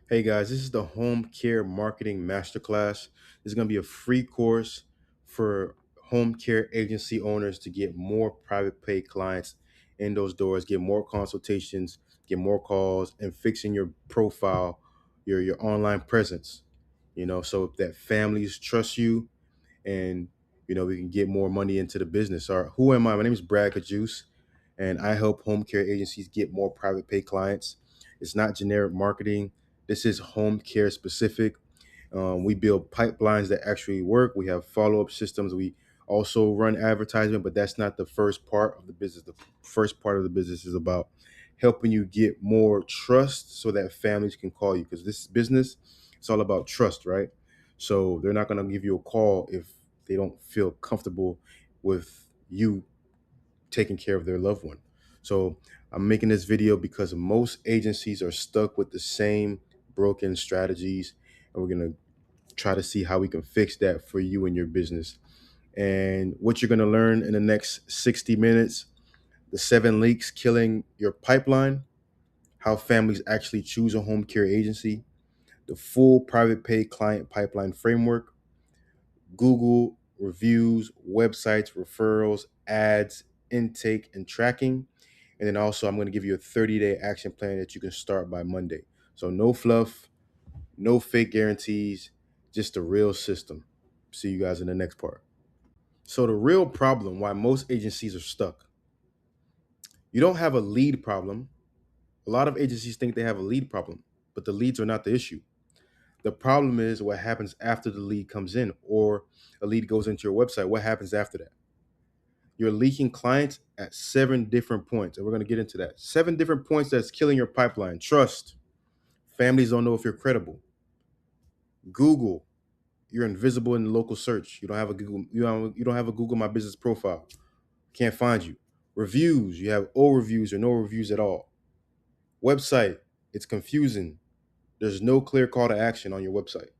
Hey guys, this is the Home Care Marketing Masterclass. This is going to be a free course for home care agency owners to get more private pay clients in those doors, get more consultations, get more calls, and fixing your profile, your online presence. So that families trust you and we can get more money into the business. All right, who am I? My name is Brad Kajus, and I help home care agencies get more private pay clients. It's not generic marketing. This is home care specific. We build pipelines that actually work. We have follow-up systems. We also run advertisement, but that's not the first part of the business. The first part of the business is about helping you get more trust so that families can call you, because this business, it's all about trust, right? So they're not going to give you a call if they don't feel comfortable with you taking care of their loved one. So I'm making this video because most agencies are stuck with the same broken strategies, and we're going to try to see how we can fix that for you and your business. And what you're going to learn in the next 60 minutes: the 7 leaks killing your pipeline, how families actually choose a home care agency, the full private pay client pipeline framework, Google reviews, websites, referrals, ads, intake, and tracking. And then also, I'm going to give you a 30-day action plan that you can start by Monday. So no fluff, no fake guarantees, just a real system. See you guys in the next part. So the real problem why most agencies are stuck: you don't have a lead problem. A lot of agencies think they have a lead problem, but the leads are not the issue. The problem is what happens after the lead comes in, or a lead goes into your website. What happens after that? You're leaking clients at 7 different points, and we're going to get into that. 7 different points that's killing your pipeline. Trust. Families don't know if you're credible. Google. You're invisible in the local search. You don't have a Google. You don't have a Google My Business profile. Can't find you. Reviews. You have O reviews or no reviews at all. Website. It's confusing. There's no clear call to action on your website.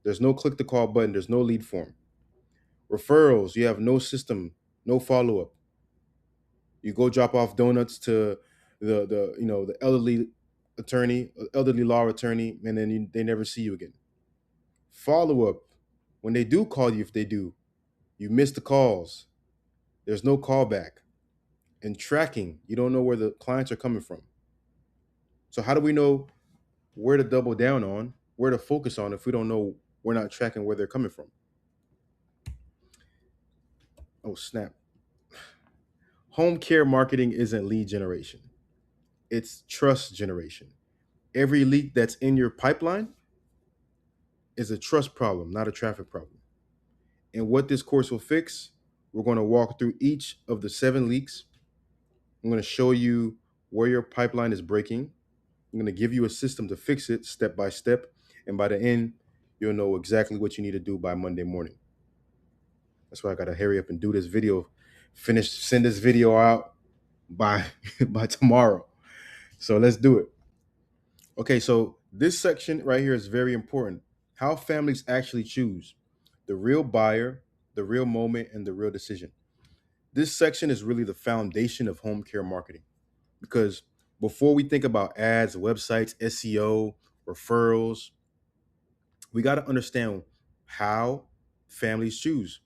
There's no click to call button. There's no lead form. Referrals. You have no system, no follow up. You go drop off donuts to the elderly law attorney, and then they never see you again. Follow up: when they do call you, if they do, you miss the calls. There's no callback. And tracking: you don't know where the clients are coming from. So how do we know where to double down on, where to focus on, if we don't know, we're not tracking where they're coming from? Oh snap! Home care marketing isn't lead generation; it's trust generation. Every leak that's in your pipeline is a trust problem, not a traffic problem. And what this course will fix: we're going to walk through each of the 7 leaks. I'm going to show you where your pipeline is breaking. I'm going to give you a system to fix it step by step. And by the end, you'll know exactly what you need to do by Monday morning. That's why I got to hurry up and do this video, send this video out by by tomorrow. So let's do it. Okay, so this section right here is very important. How families actually choose the real buyer, the real moment, and the real decision. This section is really the foundation of home care marketing, because before we think about ads, websites, SEO, referrals, we got to understand how families choose.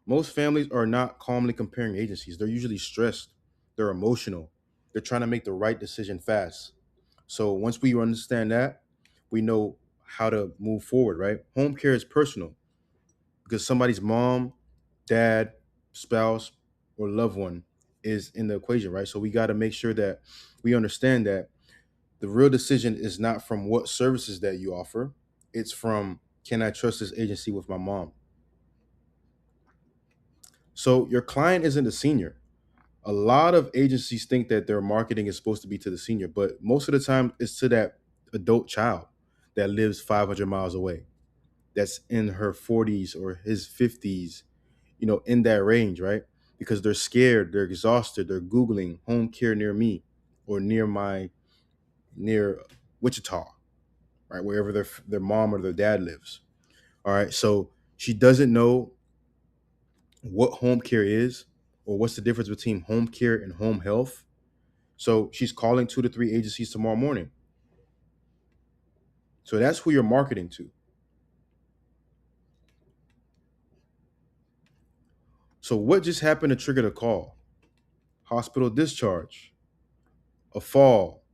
Most families are not calmly comparing agencies. They're usually stressed, they're emotional, they're trying to make the right decision fast. So once we understand that, we know how to move forward, right? Home care is personal because somebody's mom, dad, spouse, or loved one is in the equation, right? So we got to make sure that we understand that the real decision is not from what services that you offer. It's from, can I trust this agency with my mom? So your client isn't a senior. A lot of agencies think that their marketing is supposed to be to the senior, but most of the time it's to that adult child that lives 500 miles away, that's in her 40s or his 50s, in that range, right? Because they're scared, they're exhausted, they're Googling home care near me, or near Wichita, right? Wherever their mom or their dad lives. All right. So she doesn't know what home care is, or what's the difference between home care and home health. So she's calling 2 to 3 agencies tomorrow morning. So that's who you're marketing to. So what just happened to trigger the call? Hospital discharge, a fall,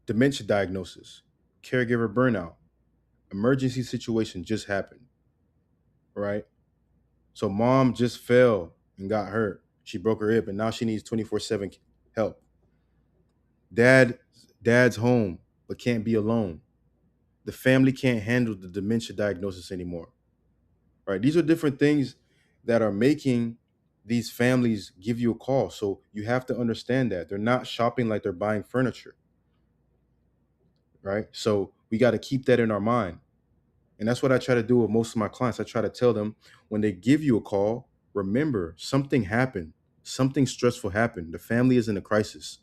dementia diagnosis, caregiver burnout, emergency situation just happened, right? So mom just fell and got hurt. She broke her hip and now she needs 24/7 help. Dad dad's home but can't be alone. The family can't handle the dementia diagnosis anymore. Right? These are different things that are making these families give you a call. So you have to understand that they're not shopping like they're buying furniture, right? So we got to keep that in our mind. And that's what I try to do with most of my clients. I try to tell them when they give you a call, remember something happened, something stressful happened. The family is in a crisis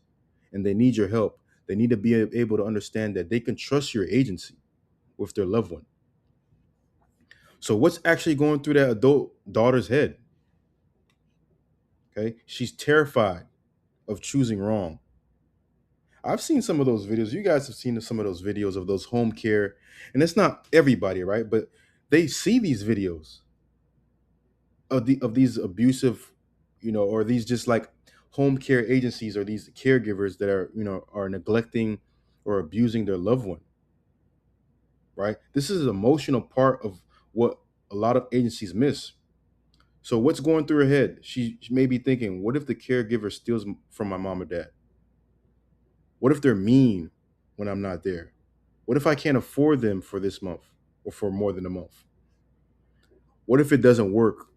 and they need your help. They need to be able to understand that they can trust your agency with their loved one. So what's actually going through that adult daughter's head? Okay. She's terrified of choosing wrong. I've seen some of those videos. You guys have seen some of those videos of those home care, and it's not everybody, right? But they see these videos of these abusive, or these just like home care agencies or these caregivers that are neglecting or abusing their loved one, right? This is an emotional part of what a lot of agencies miss. So what's going through her head? She may be thinking, what if the caregiver steals from my mom or dad? What if they're mean when I'm not there? What if I can't afford them for this month or for more than a month? What if it doesn't work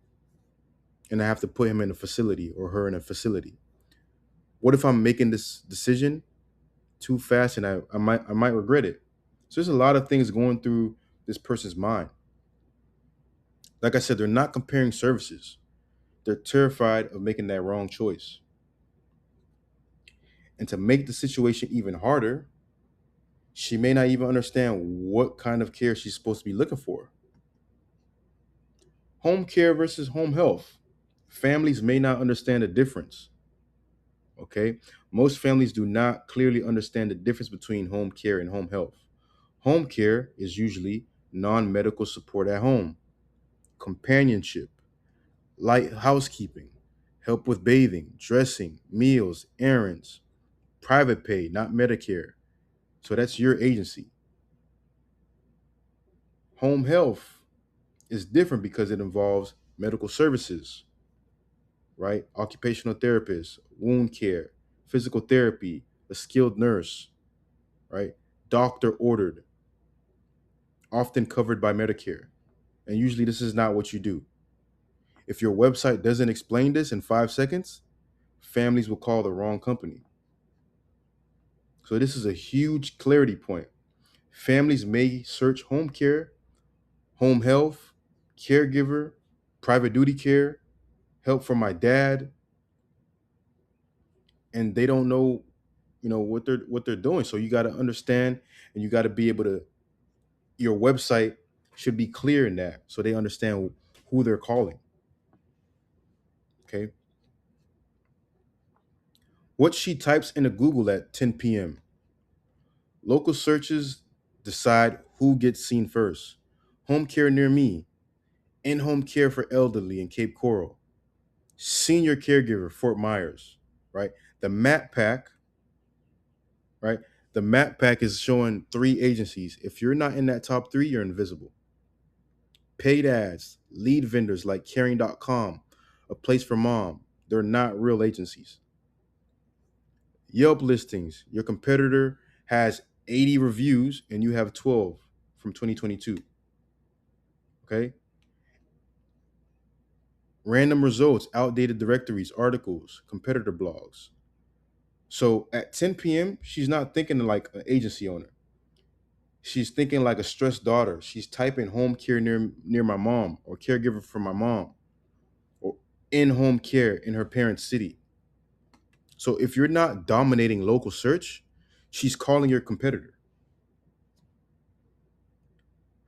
and I have to put him in a facility or her in a facility? What if I'm making this decision too fast and I might regret it? So there's a lot of things going through this person's mind. Like I said, they're not comparing services. They're terrified of making that wrong choice. And to make the situation even harder, she may not even understand what kind of care she's supposed to be looking for. Home care versus home health. Families may not understand the difference. Okay. Most families do not clearly understand the difference between home care and home health. Home care is usually non medical support at home, companionship, light housekeeping, help with bathing, dressing, meals, errands, private pay, not Medicare. So that's your agency. Home health is different because it involves medical services, right? Occupational therapist, wound care, physical therapy, a skilled nurse, right? Doctor ordered, often covered by Medicare. And usually this is not what you do. If your website doesn't explain this in 5 seconds, families will call the wrong company. So this is a huge clarity point. Families may search home care, home health, caregiver, private duty care, help from my dad, and they don't know, what they're doing. So you got to understand, and you got to be able to. Your website should be clear in that, so they understand who they're calling. Okay. What she types into Google at 10 p.m. Local searches decide who gets seen first. Home care near me, in-home care for elderly in Cape Coral, senior caregiver Fort Myers, right? The map pack, right? The map pack is showing three agencies. If you're not in that top three, you're invisible. Paid ads, lead vendors like caring.com, a place for mom. They're not real agencies. Yelp listings, your competitor has 80 reviews and you have 12 from 2022. Okay. Random results, outdated directories, articles, competitor blogs. So at 10 p.m., she's not thinking like an agency owner. She's thinking like a stressed daughter. She's typing home care near my mom, or caregiver for my mom, or in home care in her parents' city. So if you're not dominating local search, she's calling your competitor.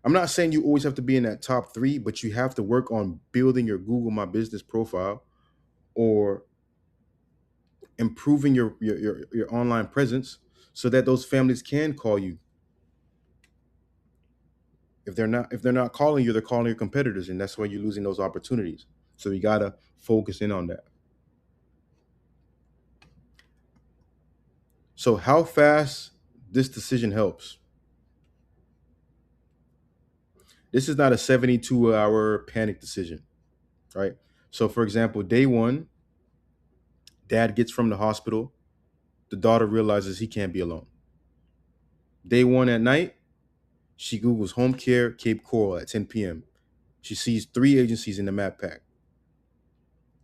I'm not saying you always have to be in that top three, but you have to work on building your Google My Business profile, or improving your online presence so that those families can call you. If they're not calling you, they're calling your competitors, and that's why you're losing those opportunities. So you gotta focus in on that. So how fast this decision helps? This is not a 72-hour panic decision, right? So for example, day one, dad gets from the hospital, the daughter realizes he can't be alone. Day one at night, she Googles home care Cape Coral at 10 p.m. She sees three agencies in the map pack.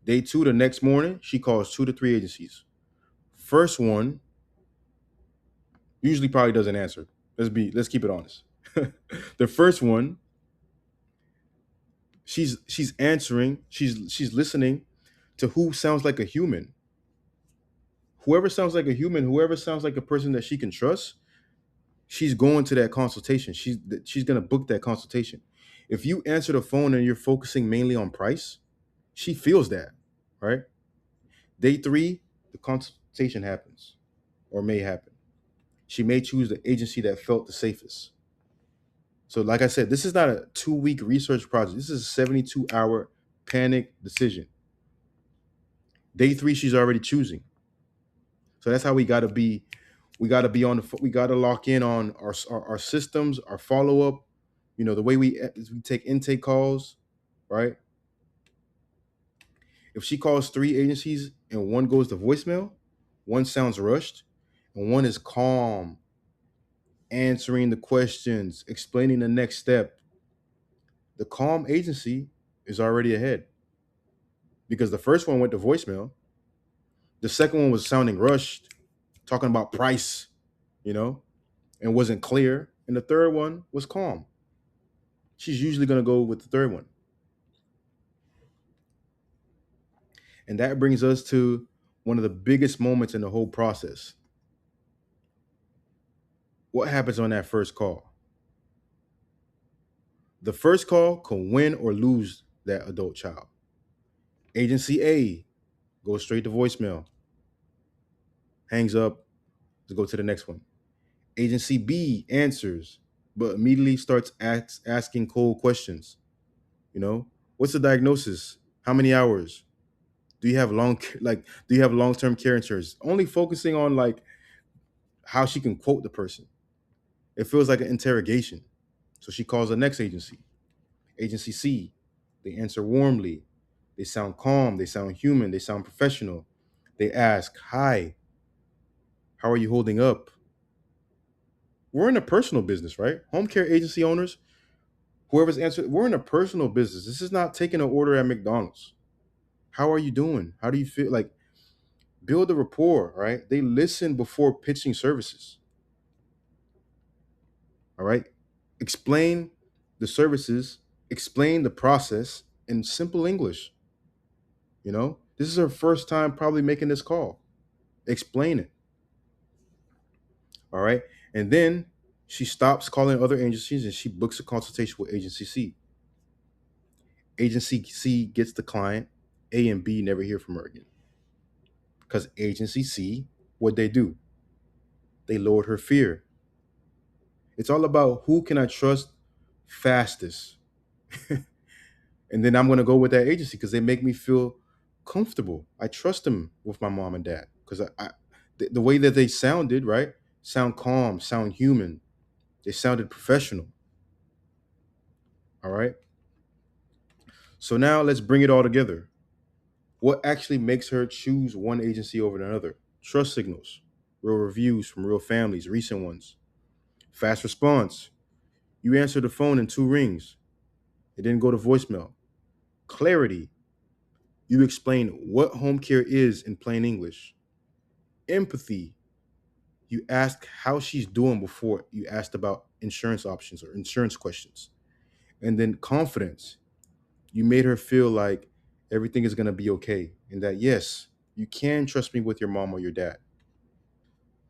Day two, the next morning, she calls two to three agencies. First one usually probably doesn't answer. Let's keep it honest. The first one, she's answering, she's listening to who sounds like a human. Whoever sounds like a human, whoever sounds like a person that she can trust, she's going to that consultation. She's gonna book that consultation. If you answer the phone and you're focusing mainly on price, she feels that, right? Day three, the consultation happens or may happen. She may choose the agency that felt the safest. So, like I said, this is not a 2 week research project. This is a 72-hour panic decision. Day three, she's already choosing. So that's how we got to be. We got to be on the. We got to lock in on our systems, our follow up. The way we take intake calls, right? If she calls three agencies and one goes to voicemail, one sounds rushed, and one is calm, answering the questions, explaining the next step. The calm agency is already ahead because the first one went to voicemail. The second one was sounding rushed, talking about price, you know, and wasn't clear. And the third one was calm. She's usually going to go with the third one. And that brings us to one of the biggest moments in the whole process. What happens on that first call? The first call can win or lose that adult child. Agency A goes straight to voicemail, hangs up, to go to the next one. Agency B answers, but immediately starts asking cold questions. You know, what's the diagnosis? How many hours? Do you have do you have long-term care insurance? Only focusing on like how she can quote the person. It feels like an interrogation. So she calls the next agency, Agency C. They answer warmly. They sound calm. They sound human. They sound professional. They ask, "Hi, how are you holding up?" We're in a personal business, right? Home care agency owners, whoever's answered, we're in a personal business. This is not taking an order at McDonald's. How are you doing? How do you feel? Like, build a rapport, right? They listen before pitching services, all right? Explain the services, explain the process in simple English. This is her first time probably making this call. Explain it, all right? And then she stops calling other agencies and she books a consultation with Agency C. Agency C gets the client. A and B never hear from her again. Because Agency C, what they do? They lowered her fear. It's all about who can I trust fastest. And then I'm going to go with that agency because they make me feel comfortable. I trust them with my mom and dad because the way that they sounded, right? Sound calm, sound human. They sounded professional. All right. So now let's bring it all together. What actually makes her choose one agency over another? Trust signals, real reviews from real families, recent ones, fast response. You answer the phone in two rings. It didn't go to voicemail. Clarity. You explain what home care is in plain English. Empathy. You ask how she's doing before you asked about insurance options or insurance questions. And then confidence. You made her feel like everything is going to be okay and that, yes, you can trust me with your mom or your dad.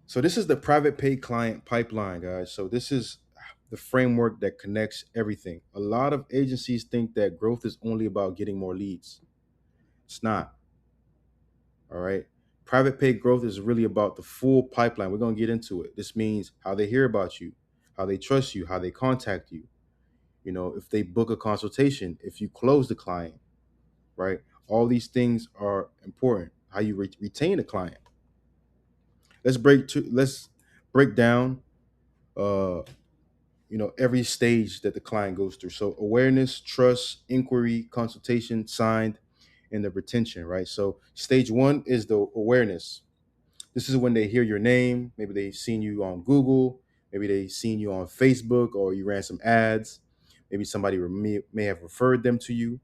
So this is the private pay client pipeline, guys. So this is the framework that connects everything. A lot of agencies think that growth is only about getting more leads. It's not. All right. Private pay growth is really about the full pipeline. We're going to get into it. This means how they hear about you, how they trust you, how they contact you. if they book a consultation, if you close the client, right? All these things are important. How you retain a client. Let's break down uh every stage that the client goes through. So awareness, trust, inquiry, consultation, signed, and the retention, right? So stage one is the awareness. This is when they hear your name. Maybe they've seen you on Google. Maybe they've seen you on Facebook, or you ran some ads. Maybe somebody may have referred them to you.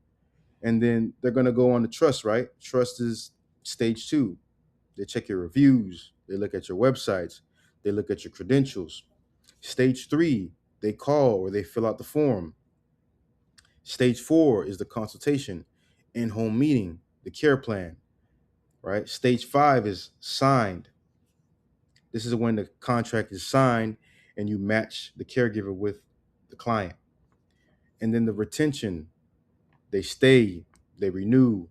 And then they're going to go on to trust, right? Trust is stage two. They check your reviews. They look at your websites. They look at your credentials. Stage three, they call or they fill out the form. Stage four is the consultation, in-home meeting, the care plan, right? Stage five is signed. This is when the contract is signed and you match the caregiver with the client. And then the retention, they stay, they renew,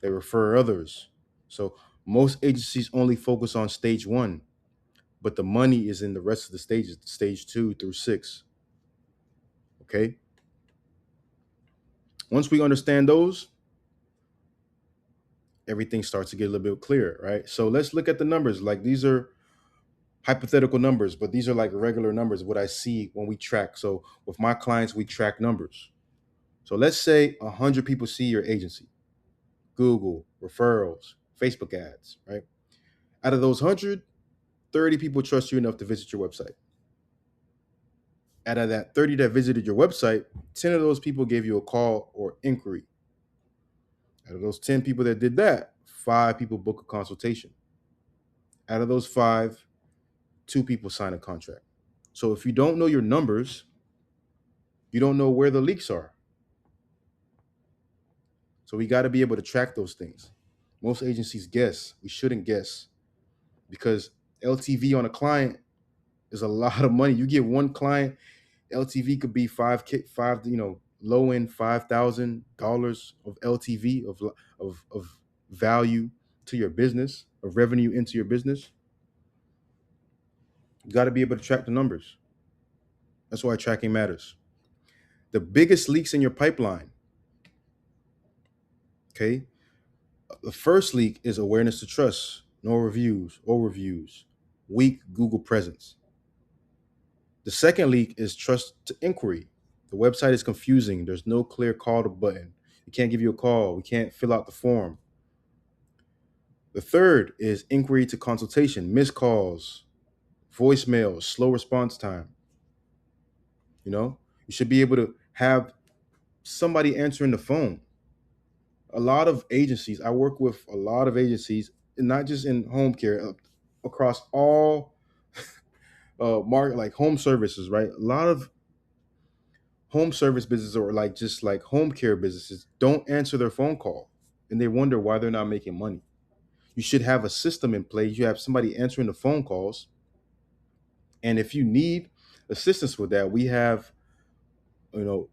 they refer others. So most agencies only focus on stage one, but the money is in the rest of the stages, stage two through six. Okay. Once we understand those, everything starts to get a little bit clearer, right? So let's look at the numbers. Like, these are hypothetical numbers, but these are like regular numbers, what I see when we track. So with my clients, we track numbers. So let's say 100 people see your agency, Google, referrals, Facebook ads, right? Out of those 100, 30 people trust you enough to visit your website. Out of that 30 that visited your website, 10 of those people gave you a call or inquiry. Out of those 10 people that did that, 5 people book a consultation. Out of those 5, 2 people sign a contract. So if you don't know your numbers, you don't know where the leaks are. So we got to be able to track those things. Most agencies guess. We shouldn't guess, because LTV on a client is a lot of money. You get one client, LTV could be low end $5,000 of LTV of value to your business, of revenue into your business. You got to be able to track the numbers. That's why tracking matters. The biggest leaks in your pipeline, okay? The first leak is awareness to trust, no reviews, overviews, weak Google presence. The second leak is trust to inquiry. The website is confusing. There's no clear call to button. We can't give you a call. We can't fill out the form. The third is inquiry to consultation, missed calls, voicemails, slow response time. You should be able to have somebody answering the phone. A lot of agencies, I work with a lot of agencies, and not just in home care, across all market, like home services, right? A lot of home service businesses, or like just like home care businesses, don't answer their phone call, and they wonder why they're not making money. You should have a system in place. You have somebody answering the phone calls, and if you need assistance with that, we have you know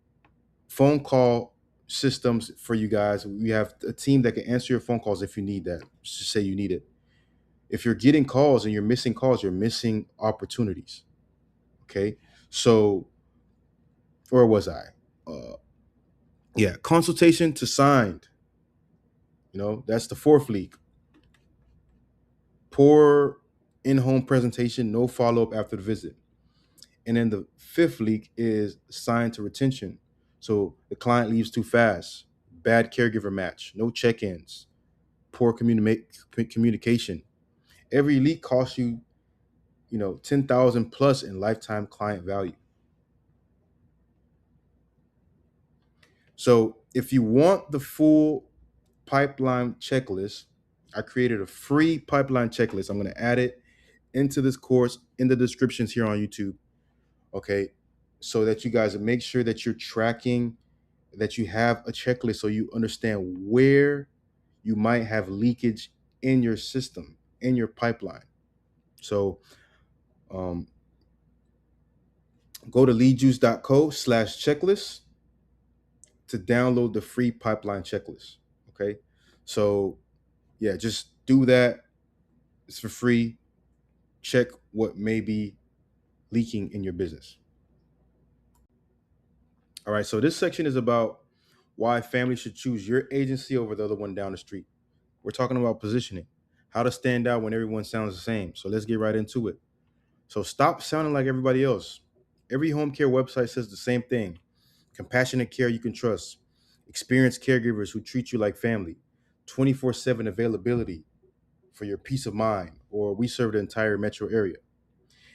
phone call systems for you guys. We have a team that can answer your phone calls if you need that. Just say you need it. If you're getting calls and you're missing calls, you're missing opportunities. Okay. So where was I? Uh, yeah, consultation to signed. That's the fourth leak. Poor in-home presentation, no follow-up after the visit. And then the fifth leak is signed to retention. So the client leaves too fast, bad caregiver match, no check-ins, poor communication. Every leak costs you, 10,000 plus in lifetime client value. So if you want the full pipeline checklist, I created a free pipeline checklist. I'm going to add it into this course in the descriptions here on YouTube. Okay. So that you guys make sure that you're tracking, that you have a checklist so you understand where you might have leakage in your system, in your pipeline. So go to leadjuice.co/checklist to download the free pipeline checklist. Okay. So yeah, just do that. It's for free. Check what may be leaking in your business. All right, so this section is about why families should choose your agency over the other one down the street. We're talking about positioning, how to stand out when everyone sounds the same. So let's get right into it. So stop sounding like everybody else. Every home care website says the same thing: compassionate care you can trust, experienced caregivers who treat you like family, 24/7 availability for your peace of mind, or we serve the entire metro area.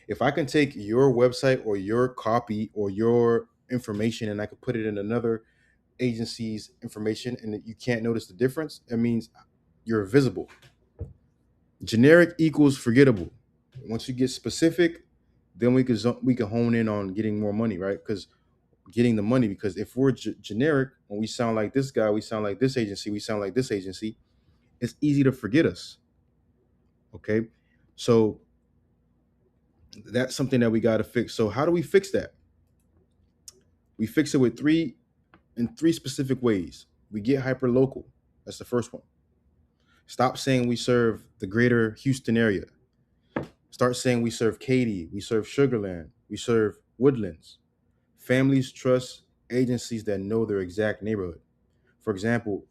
If I can take your website or your copy or your information and I could put it in another agency's information and that you can't notice the difference, it means you're visible. Generic equals forgettable. Once you get specific, then we can hone in on getting more money, right? Because getting the money, because if we're generic, when we sound like this guy, we sound like this agency, we sound like this agency, it's easy to forget us. Okay, so that's something that we got to fix. So how do we fix that? We fix it with three specific ways. We get hyper local. That's the first one. Stop saying we serve the greater Houston area. Start saying we serve Katy, we serve Sugarland, we serve Woodlands. Families trust agencies that know their exact neighborhood. For example,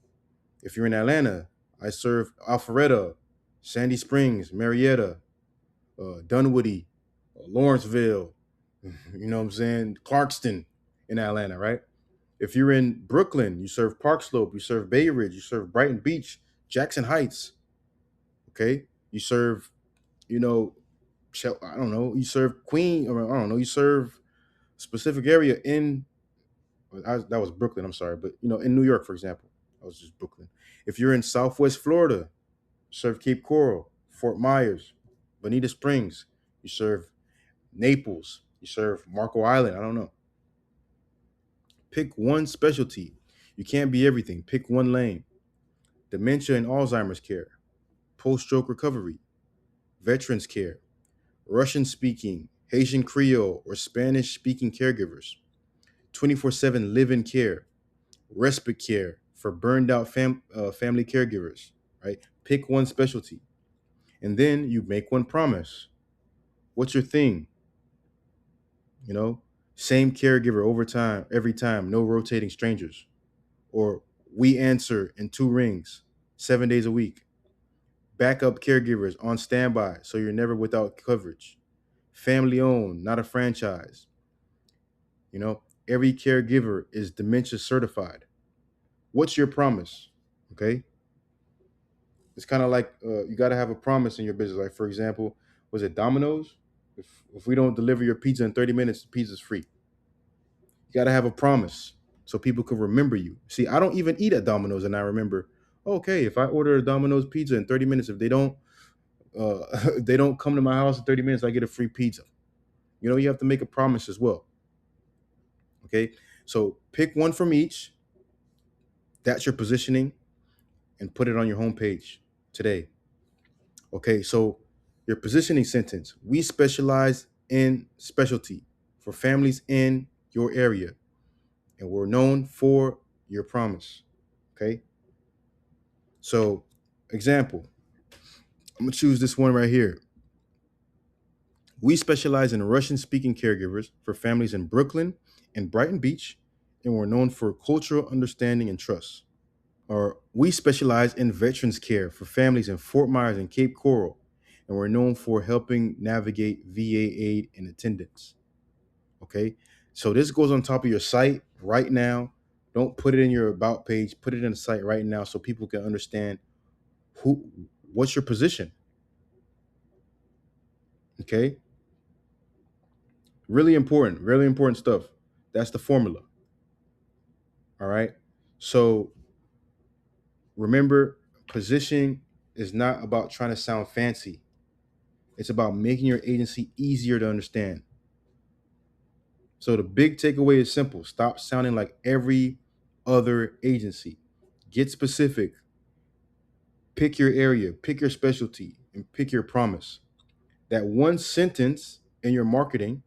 if you're in Atlanta, I serve Alpharetta, Sandy Springs, Marietta, Dunwoody, Lawrenceville, you know what I'm saying? Clarkston in Atlanta, right? If you're in Brooklyn, you serve Park Slope, you serve Bay Ridge, you serve Brighton Beach, Jackson Heights, okay? You serve, you know, I don't know, you serve Queen, or I don't know, you serve specific area in, that was Brooklyn, I'm sorry, but in New York, for example, that was just Brooklyn. If you're in Southwest Florida, serve Cape Coral, Fort Myers, Bonita Springs, you serve Naples, you serve Marco Island, I don't know. Pick one specialty. You can't be everything. Pick one lane. Dementia and Alzheimer's care, post-stroke recovery, veterans care, Russian speaking, Haitian Creole, or Spanish speaking caregivers, 24/7 live in care, respite care for burned out family caregivers, right? Pick one specialty. And then you make one promise. What's your thing? You know, same caregiver over time, every time, no rotating strangers. Or we answer in two rings, 7 days a week. Backup caregivers on standby so you're never without coverage. Family owned, not a franchise. Every caregiver is dementia certified. What's your promise? Okay. It's kind of like you got to have a promise in your business. Like, for example, was it Domino's? If we don't deliver your pizza in 30 minutes, the pizza's free. You got to have a promise so people can remember you. See, I don't even eat at Domino's and I remember, okay, if I order a Domino's pizza in 30 minutes, if they don't they don't come to my house in 30 minutes, I get a free pizza. You have to make a promise as well. Okay. So pick one from each. That's your positioning and put it on your homepage today. Okay. So your positioning sentence: we specialize in specialty for families in your area, and we're known for your promise. Okay. So, example, I'm going to choose this one right here. We specialize in Russian speaking caregivers for families in Brooklyn and Brighton Beach, and we're known for cultural understanding and trust. Or we specialize in veterans care for families in Fort Myers and Cape Coral, and we're known for helping navigate VA aid and attendance. Okay, so this goes on top of your site right now. Don't put it in your about page. Put it in the site right now so people can understand who, what's your position. Okay, really important stuff. That's the formula. All right. So remember, positioning is not about trying to sound fancy. It's about making your agency easier to understand. So the big takeaway is simple: stop sounding like every other agency. Get specific. Pick your area, pick your specialty, and pick your promise. That one sentence in your marketing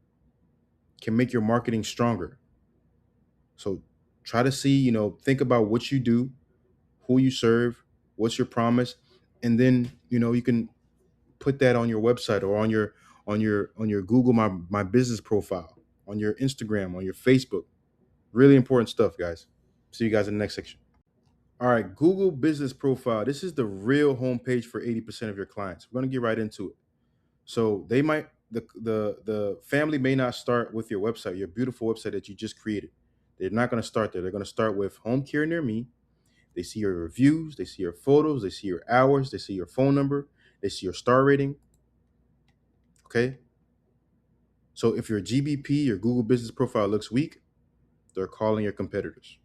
can make your marketing stronger. So try to see, think about what you do, who you serve, what's your promise, and then, you can put that on your website or on your Google my business profile, on your Instagram, on your Facebook. Really important stuff, guys. See you guys in the next section. All right, Google Business Profile. This is the real homepage for 80% of your clients. We're gonna get right into it. So they might the family may not start with your website, your beautiful website that you just created. They're not gonna start there. They're gonna start with home care near me. They see your reviews, they see your photos, they see your hours, they see your phone number, they see your star rating. Okay. So if your GBP, your Google Business Profile looks weak, they're calling your competitors.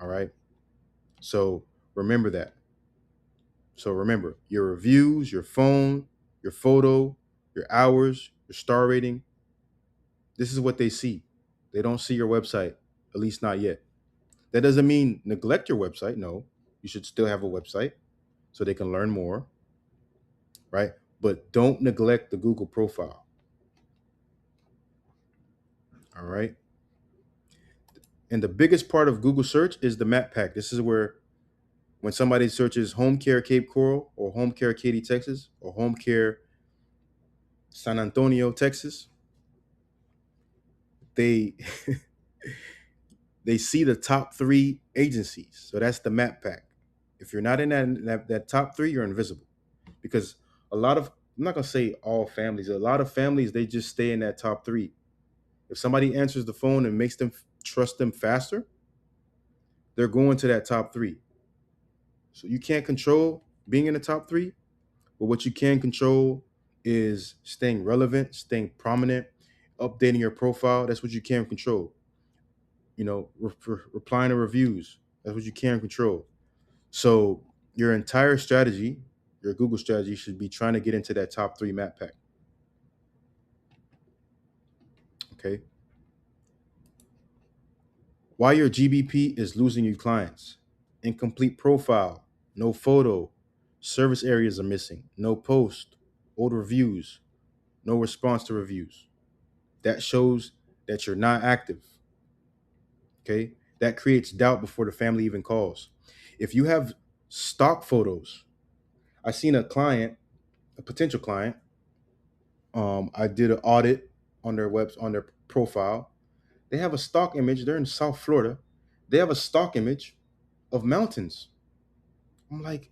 All right. So remember that. So remember your reviews, your phone, your photo, your hours, your star rating. This is what they see. They don't see your website, at least not yet. That doesn't mean neglect your website. No, you should still have a website so they can learn more, right? But don't neglect the Google profile. All right. And the biggest part of Google search is the map pack. This is where when somebody searches home care Cape Coral or home care Katy, Texas, or home care San Antonio, Texas, they they see the top three agencies. So that's the map pack. If you're not in that top three, you're invisible. Because a lot of, I'm not gonna say all families, a lot of families they just stay in that top three. If somebody answers the phone and makes them trust them faster, they're going to that top three. So you can't control being in the top three, but what you can control is staying relevant, staying prominent, updating your profile. That's what you can control. Replying to reviews. That's what you can control. So your entire strategy, your Google strategy, should be trying to get into that top three map pack. Okay. Why your GBP is losing you clients. Incomplete profile, no photo, service areas are missing, no post, old reviews, no response to reviews. That shows that you're not active. Okay. That creates doubt before the family even calls. If you have stock photos, I seen a client, a potential client. I did an audit on their on their profile. They have a stock image. They're in South Florida. They have a stock image of mountains. I'm like,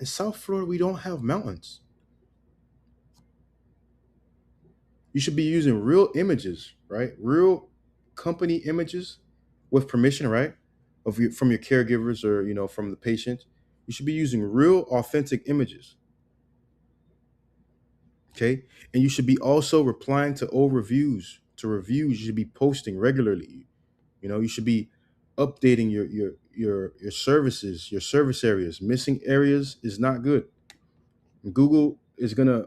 in South Florida, we don't have mountains. You should be using real images, right? Real company images with permission, right? From your caregivers or from the patient. You should be using real authentic images. Okay. And you should be also replying to old reviews, to reviews. You should be posting regularly. You should be updating your services, your service areas. Missing areas is not good. Google is gonna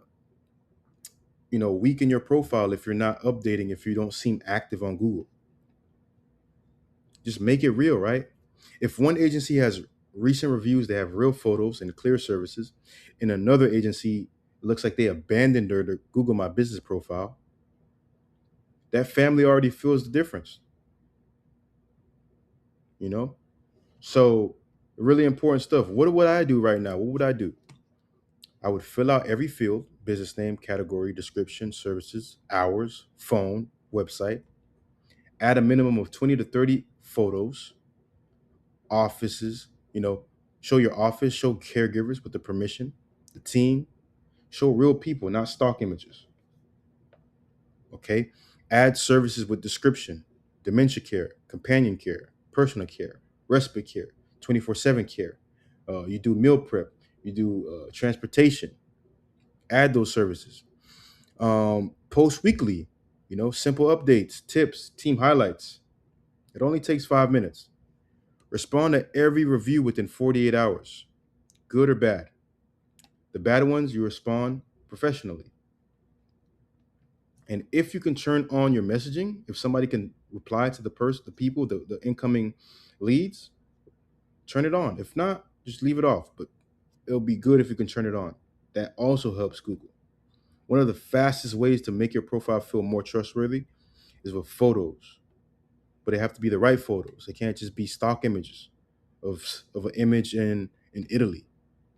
weaken your profile if you're not updating, if you don't seem active on Google. Just make it real, right? If one agency has recent reviews, they have real photos and clear services, and another agency looks like they abandoned their Google My Business profile, that family already feels the difference, you know? So really important stuff. What would I do right now? What would I do? I would fill out every field: business name, category, description, services, hours, phone, website. Add a minimum of 20 to 30 photos, offices, show your office, show caregivers with the permission, the team, show real people, not stock images. Okay. Add services with description: dementia care, companion care, personal care, respite care, 24/7 care. You do meal prep, you do transportation. Add those services. Post weekly, simple updates, tips, team highlights. It only takes 5 minutes. Respond to every review within 48 hours, good or bad. The bad ones, you respond professionally. And if you can turn on your messaging, if somebody can reply to the people, the incoming leads, turn it on. If not, just leave it off. But it'll be good if you can turn it on. That also helps Google. One of the fastest ways to make your profile feel more trustworthy is with photos. But they have to be the right photos. They can't just be stock images of an image in Italy,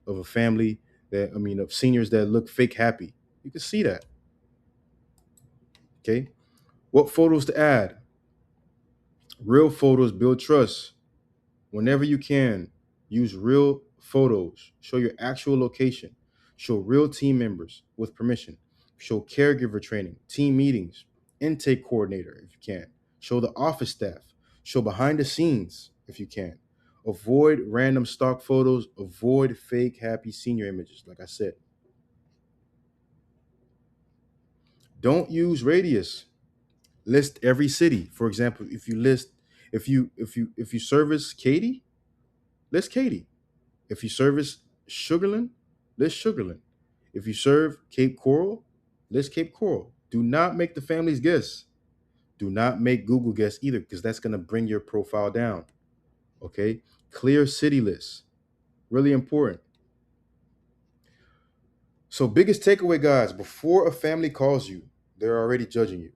of a family of seniors that look fake happy. You can see that. Okay. What photos to add? Real photos build trust. Whenever you can, use real photos. Show your actual location. Show real team members with permission. Show caregiver training, team meetings, intake coordinator if you can. Show the office staff. Show behind the scenes if you can. Avoid random stock photos. Avoid fake happy senior images, like I said. Don't use radius. List every city. For example, if you service Katy, list Katy. If you service Sugarland, list Sugarland. If you serve Cape Coral, list Cape Coral. Do not make the families guess. Do not make Google guess either, because that's going to bring your profile down. Okay? Clear city lists. Really important. So, biggest takeaway, guys, before a family calls you, they're already judging you.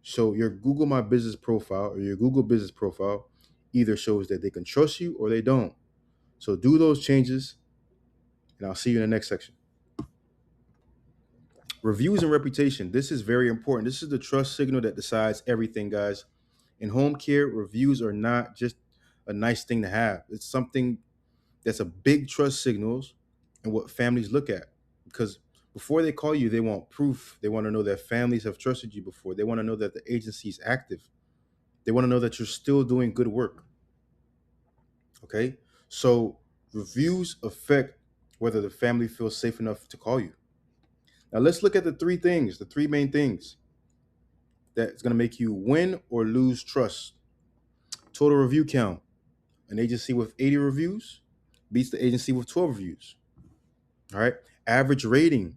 So, your Google My Business profile or your Google Business profile either shows that they can trust you or they don't. So, do those changes, and I'll see you in the next section. Reviews and reputation. This is very important. This is the trust signal that decides everything, guys. In home care, reviews are not just a nice thing to have. It's something that's a big trust signals and what families look at. Because before they call you, they want proof. They want to know that families have trusted you before. They want to know that the agency is active. They want to know that you're still doing good work. Okay? So reviews affect whether the family feels safe enough to call you. Now let's look at the three main things that's going to make you win or lose trust. Total review count. An agency with 80 reviews beats the agency with 12 reviews. All right. Average rating.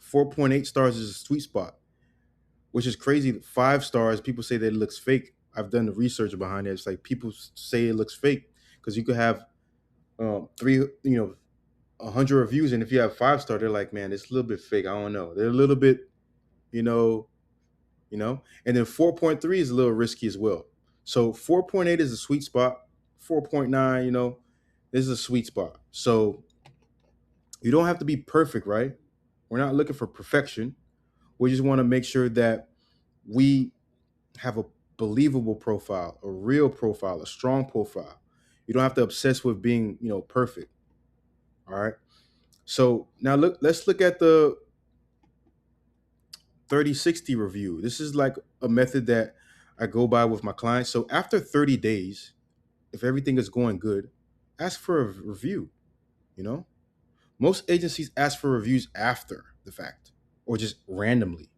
4.8 stars is a sweet spot, which is crazy. 5 stars, people say that it looks fake. I've done the research behind it. It's like people say it looks fake because you could have three, 100 reviews, and if you have 5 star, they're like, man, it's a little bit fake. I don't know. They're a little bit, you know, and then 4.3 is a little risky as well. So 4.8 is a sweet spot. 4.9, this is a sweet spot. So you don't have to be perfect, right? We're not looking for perfection. We just want to make sure that we have a believable profile, a real profile, a strong profile. You don't have to obsess with being, perfect. All right. So now let's look at the 30/60 review. This is like a method that I go by with my clients. So after 30 days, if everything is going good, ask for a review. You know, most agencies ask for reviews after the fact or just randomly.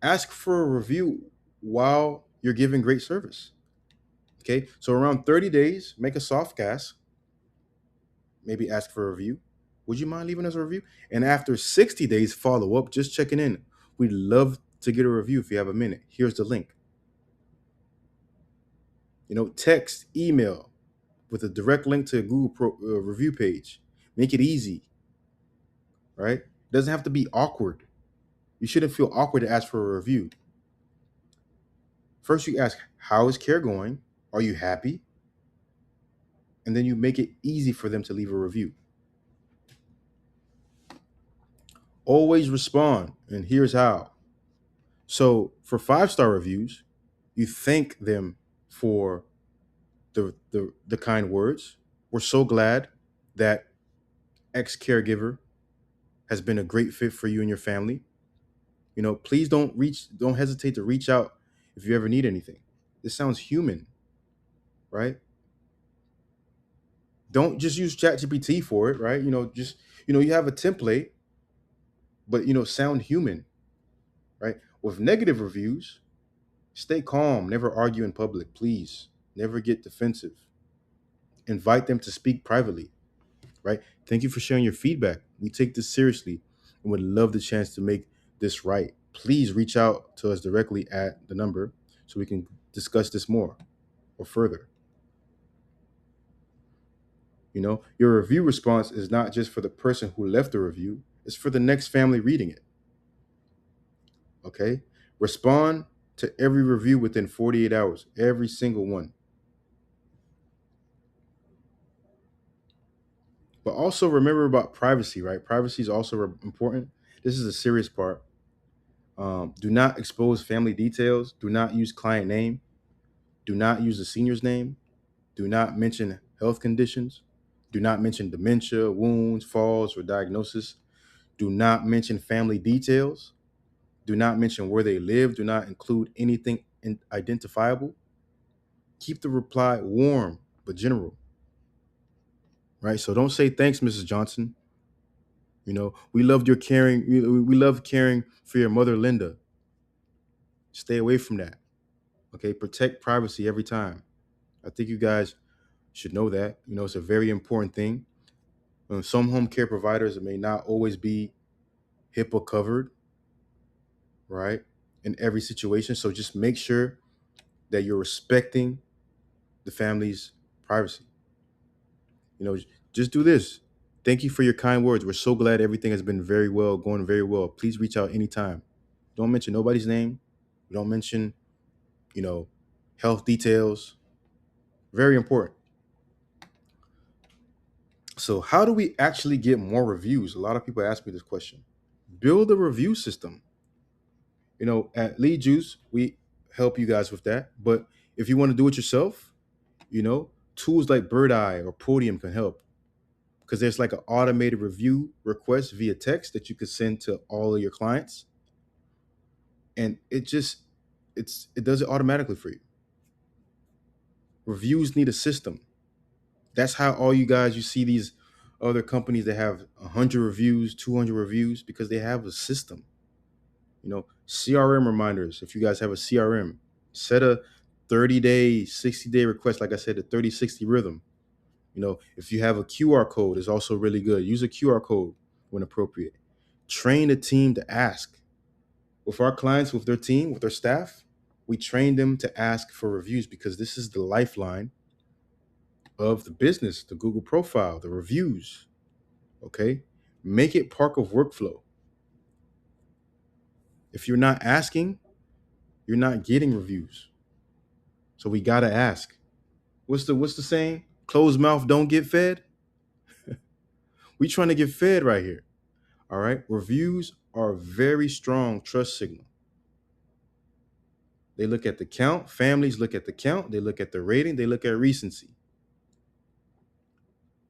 Ask for a review while you're giving great service. Okay, so around 30 days, make a soft ask. Maybe ask for a review. Would you mind leaving us a review? And after 60 days, follow up, just checking in. We'd love to get a review if you have a minute. Here's the link. Text, email with a direct link to a Google review page. Make it easy, right? It doesn't have to be awkward. You shouldn't feel awkward to ask for a review. First, you ask, how is care going? Are you happy? And then you make it easy for them to leave a review. Always respond, and here's how. So for 5-star reviews, you thank them for the kind words. We're so glad that X caregiver has been a great fit for you and your family. Please don't hesitate to reach out if you ever need anything. This sounds human, right? Don't just use ChatGPT for it, right? Just you have a template, but sound human, right? With negative reviews, stay calm, never argue in public, please. Never get defensive. Invite them to speak privately, right? Thank you for sharing your feedback. We take this seriously and would love the chance to make this right. Please reach out to us directly at the number so we can discuss this more or further. Your review response is not just for the person who left the review, it's for the next family reading it. Okay? Respond to every review within 48 hours, every single one. But also remember about privacy, right? Privacy is also important. This is a serious part. Do not expose family details. Do not use client name. Do not use the senior's name. Do not mention health conditions. Do not mention dementia, wounds, falls, or diagnosis. Do not mention family details. Do not mention where they live. Do not include anything identifiable. Keep the reply warm but general, right? So don't say thanks, Mrs. Johnson. We loved your caring. We love caring for your mother, Linda. Stay away from that. Okay, protect privacy every time. I think you guys should know that. It's a very important thing. Some home care providers may not always be HIPAA covered, right? In every situation. So just make sure that you're respecting the family's privacy. You know, just do this. Thank you for your kind words. We're so glad everything has been very well, going very well. Please reach out anytime. Don't mention nobody's name. Don't mention, you know, health details. Very important. So, how do we actually get more reviews? A lot of people ask me this question. Build a review system. At Lead Juice, we help you guys with that. But if you want to do it yourself, tools like Bird Eye or Podium can help because there's like an automated review request via text that you could send to all of your clients, and it does it automatically for you. Reviews need a system. That's how all you see these other companies that have 100 reviews, 200 reviews, because they have a system. CRM reminders. If you guys have a CRM, set a 30-day, 60-day request. Like I said, the 30-60 rhythm. If you have a QR code, it's also really good. Use a QR code when appropriate. Train a team to ask. With our clients, with their team, with their staff, we train them to ask for reviews because this is the lifeline of the business, the Google profile, the reviews. Okay? Make it part of workflow. If you're not asking, you're not getting reviews. So we gotta ask. What's the saying? Closed mouth don't get fed. We trying to get fed right here. All right. Reviews are a very strong trust signal. They look at the count. Families look at the count. They look at the rating. They look at recency.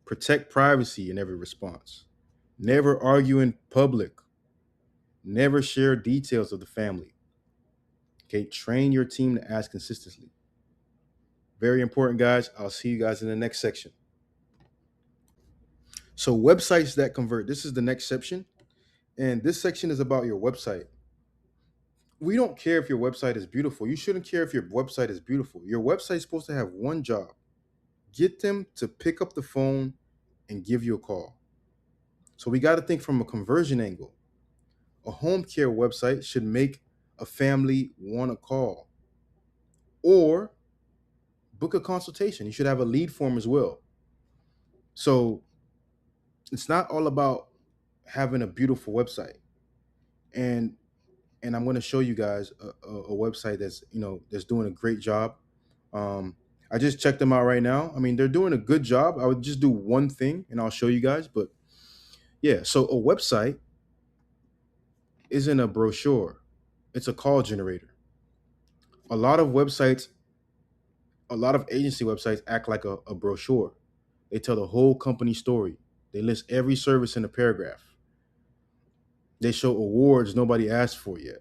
Protect privacy in every response. Never argue in public. Never share details of the family. Okay. Train your team to ask consistently. Very important, guys. I'll see you guys in the next section. So, websites that convert. This is the next section. And this section is about your website. We don't care if your website is beautiful. You shouldn't care if your website is beautiful. Your website is supposed to have one job: get them to pick up the phone and give you a call. So we got to think from a conversion angle. A home care website should make a family want to call or book a consultation. You should have a lead form as well. So it's not all about having a beautiful website. And I'm going to show you guys a website that's doing a great job. I just checked them out right now. I mean, they're doing a good job. I would just do one thing and I'll show you guys. But yeah, so a website isn't a brochure, it's a call generator. A lot of websites, a lot of agency websites act like a brochure. They tell the whole company story, they list every service in a paragraph, they show awards nobody asked for yet.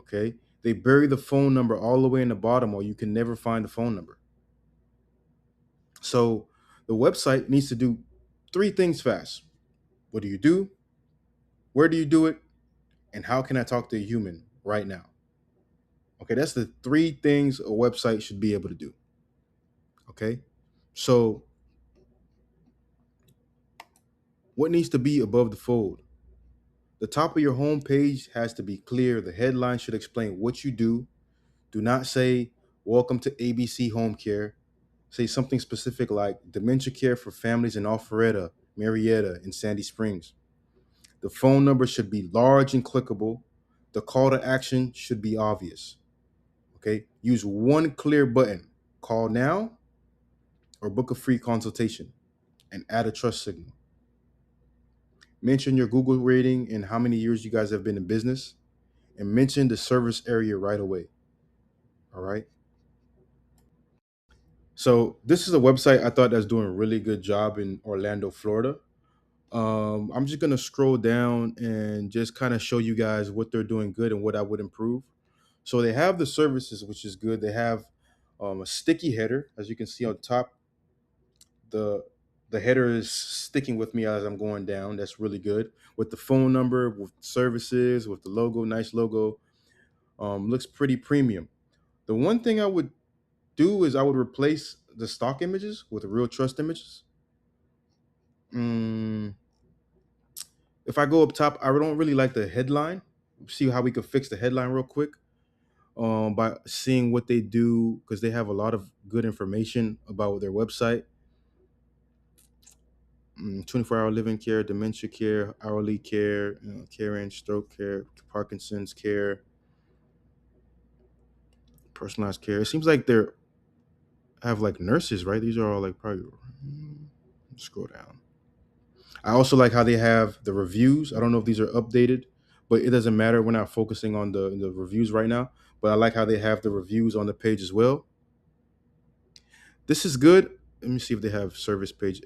Okay. They bury the phone number all the way in the bottom, or you can never find the phone number. So the website needs to do three things fast. What do you do? Where do you do it? And how can I talk to a human right now? Okay, that's the three things a website should be able to do. Okay, so what needs to be above the fold? The top of your home page has to be clear. The headline should explain what you do. Do not say, "Welcome to ABC Home Care." Say something specific like dementia care for families in Alpharetta, Marietta, and Sandy Springs. The phone number should be large and clickable. The call to action should be obvious. Okay. Use one clear button: call now or book a free consultation, and add a trust signal. Mention your Google rating and how many years you guys have been in business, and mention the service area right away. All right. So this is a website I thought that's doing a really good job in Orlando, Florida. I'm just gonna scroll down and just kind of show you guys what they're doing good and what I would improve. So they have the services, which is good. They have a sticky header, as you can see on top. The the header is sticking with me as I'm going down. That's really good. With the phone number, with services, with the logo, nice logo. Looks pretty premium. The one thing I would do is I would replace the stock images with real trust images. Mm, if I go up top, I don't really like the headline. See how we could fix the headline real quick by seeing what they do because they have a lot of good information about their website. 24-hour living care, dementia care, hourly care, care and stroke care, Parkinson's care, personalized care. It seems like they're have like nurses, right? These are all like probably. Scroll down. I also like how they have the reviews. I don't know if these are updated, but it doesn't matter. We're not focusing on the reviews right now. But I like how they have the reviews on the page as well. This is good. Let me see if they have service page.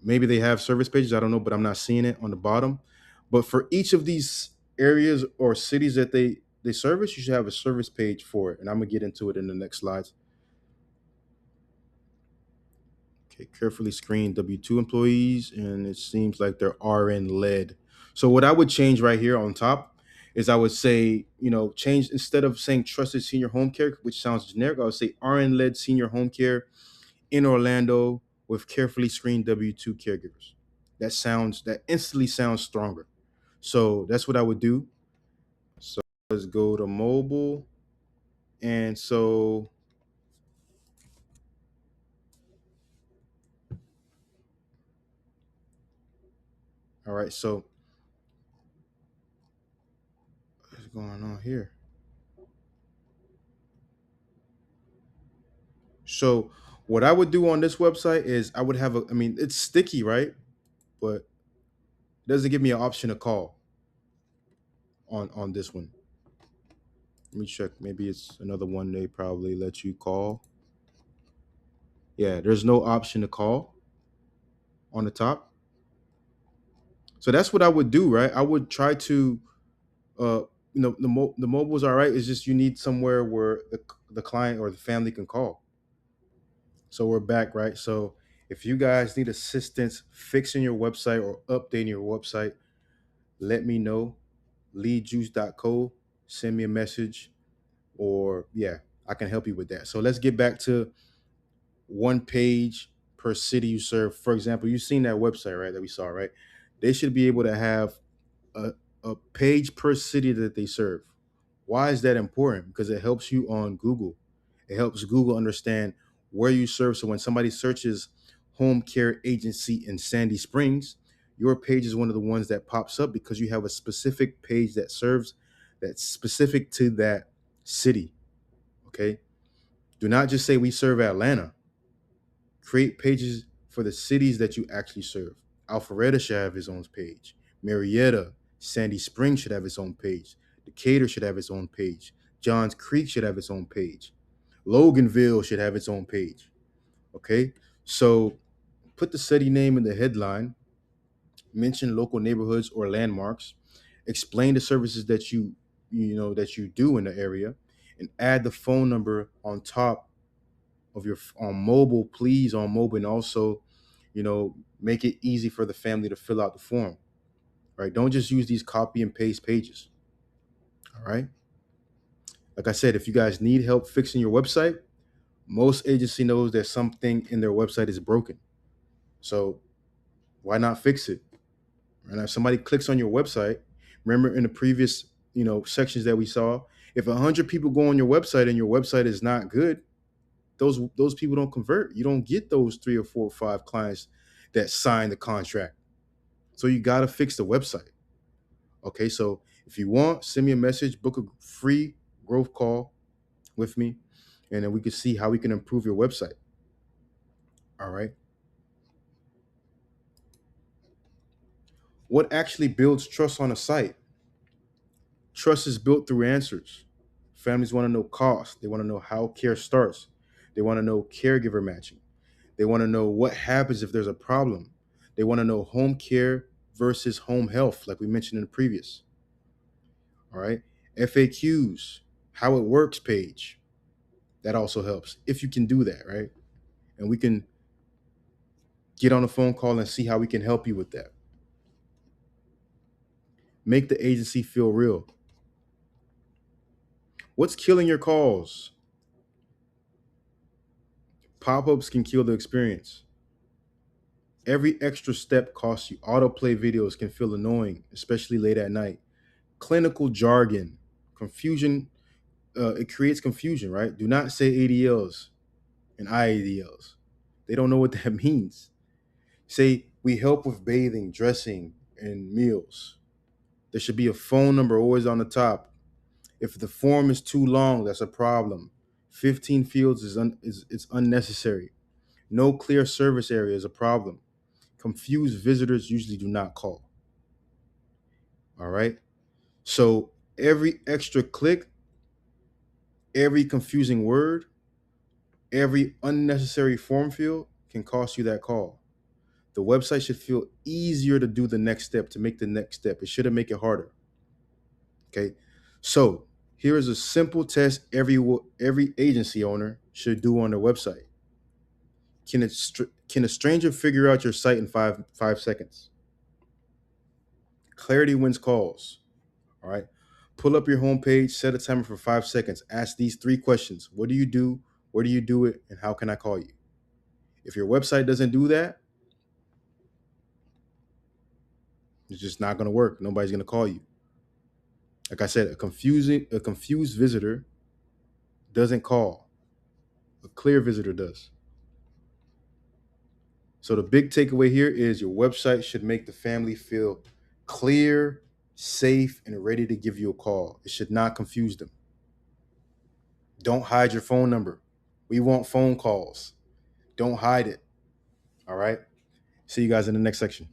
Maybe they have service pages. I don't know, but I'm not seeing it on the bottom. But for each of these areas or cities that they service, you should have a service page for it. And I'm gonna get into it in the next slides. Okay, carefully screen W-2 employees, and it seems like they're RN led. So what I would change right here on top is I would say, change instead of saying trusted senior home care, which sounds generic, I would say RN led senior home care in Orlando with carefully screened W-2 caregivers. That instantly sounds stronger. So that's what I would do. So let's go to mobile. And so, all right, so what's going on here? So what I would do on this website is I would have I mean, it's sticky, right? But it doesn't give me an option to call on this one. Let me check. Maybe it's another one they probably let you call. Yeah, there's no option to call on the top. So that's what I would do, right? I would try to uh the mobile's all right. It's just you need somewhere where the client or the family can call. So we're back, right? So if you guys need assistance fixing your website or updating your website, let me know. Leadjuice.co, send me a message, or yeah, I can help you with that. So let's get back to one page per city you serve. For example, you've seen that website, right? That we saw, right? They should be able to have a, a page per city that they serve. Why is that important? Because it helps you on Google. It helps Google understand where you serve. So when somebody searches home care agency in Sandy Springs, your page is one of the ones that pops up because you have a specific page that serves that's specific to that city. Okay. Do not just say we serve Atlanta. Create pages for the cities that you actually serve. Alpharetta should have his own page. Marietta, Sandy Springs should have its own page. Decatur should have its own page. Johns Creek should have its own page. Loganville should have its own page. Okay? So put the city name in the headline, mention local neighborhoods or landmarks, explain the services that that you do in the area, and add the phone number on top of your on mobile, please, on mobile, and also, make it easy for the family to fill out the form. Right? Don't just use these copy and paste pages. All right. Like I said, if you guys need help fixing your website, most agency knows that something in their website is broken. So why not fix it? And if somebody clicks on your website, remember in the previous, sections that we saw, if 100 people go on your website and your website is not good, those people don't convert. You don't get those 3 or 4 or 5 clients that sign the contract. So you got to fix the website. Okay, so if you want, send me a message, book a free growth call with me, and then we can see how we can improve your website. All right. What actually builds trust on a site? Trust is built through answers. Families want to know cost. They want to know how care starts. They want to know caregiver matching. They want to know what happens if there's a problem. They want to know home care versus home health, like we mentioned in the previous. All right. FAQs, how it works page. That also helps if you can do that, right? And we can get on a phone call and see how we can help you with that. Make the agency feel real. What's killing your calls? Pop ups can kill the experience. Every extra step costs you. Autoplay videos can feel annoying, especially late at night. Clinical jargon, confusion, it creates confusion, right? Do not say ADLs and IADLs. They don't know what that means. Say, we help with bathing, dressing, and meals. There should be a phone number always on the top. If the form is too long, that's a problem. 15 fields is it's unnecessary. No clear service area is a problem. Confused visitors usually do not call. All right. So every extra click, every confusing word, every unnecessary form field can cost you that call. The website should feel easier to do the next step, to make the next step. It shouldn't make it harder. Okay. So here is a simple test every agency owner should do on their website. Can a stranger figure out your site in five seconds? Clarity wins calls. All right. Pull up your homepage, set a timer for 5 seconds. Ask these three questions: what do you do? Where do you do it? And how can I call you? If your website doesn't do that, it's just not going to work. Nobody's going to call you. Like I said, a confused visitor doesn't call. A clear visitor does. So the big takeaway here is your website should make the family feel clear, safe, and ready to give you a call. It should not confuse them. Don't hide your phone number. We want phone calls. Don't hide it. All right. See you guys in the next section.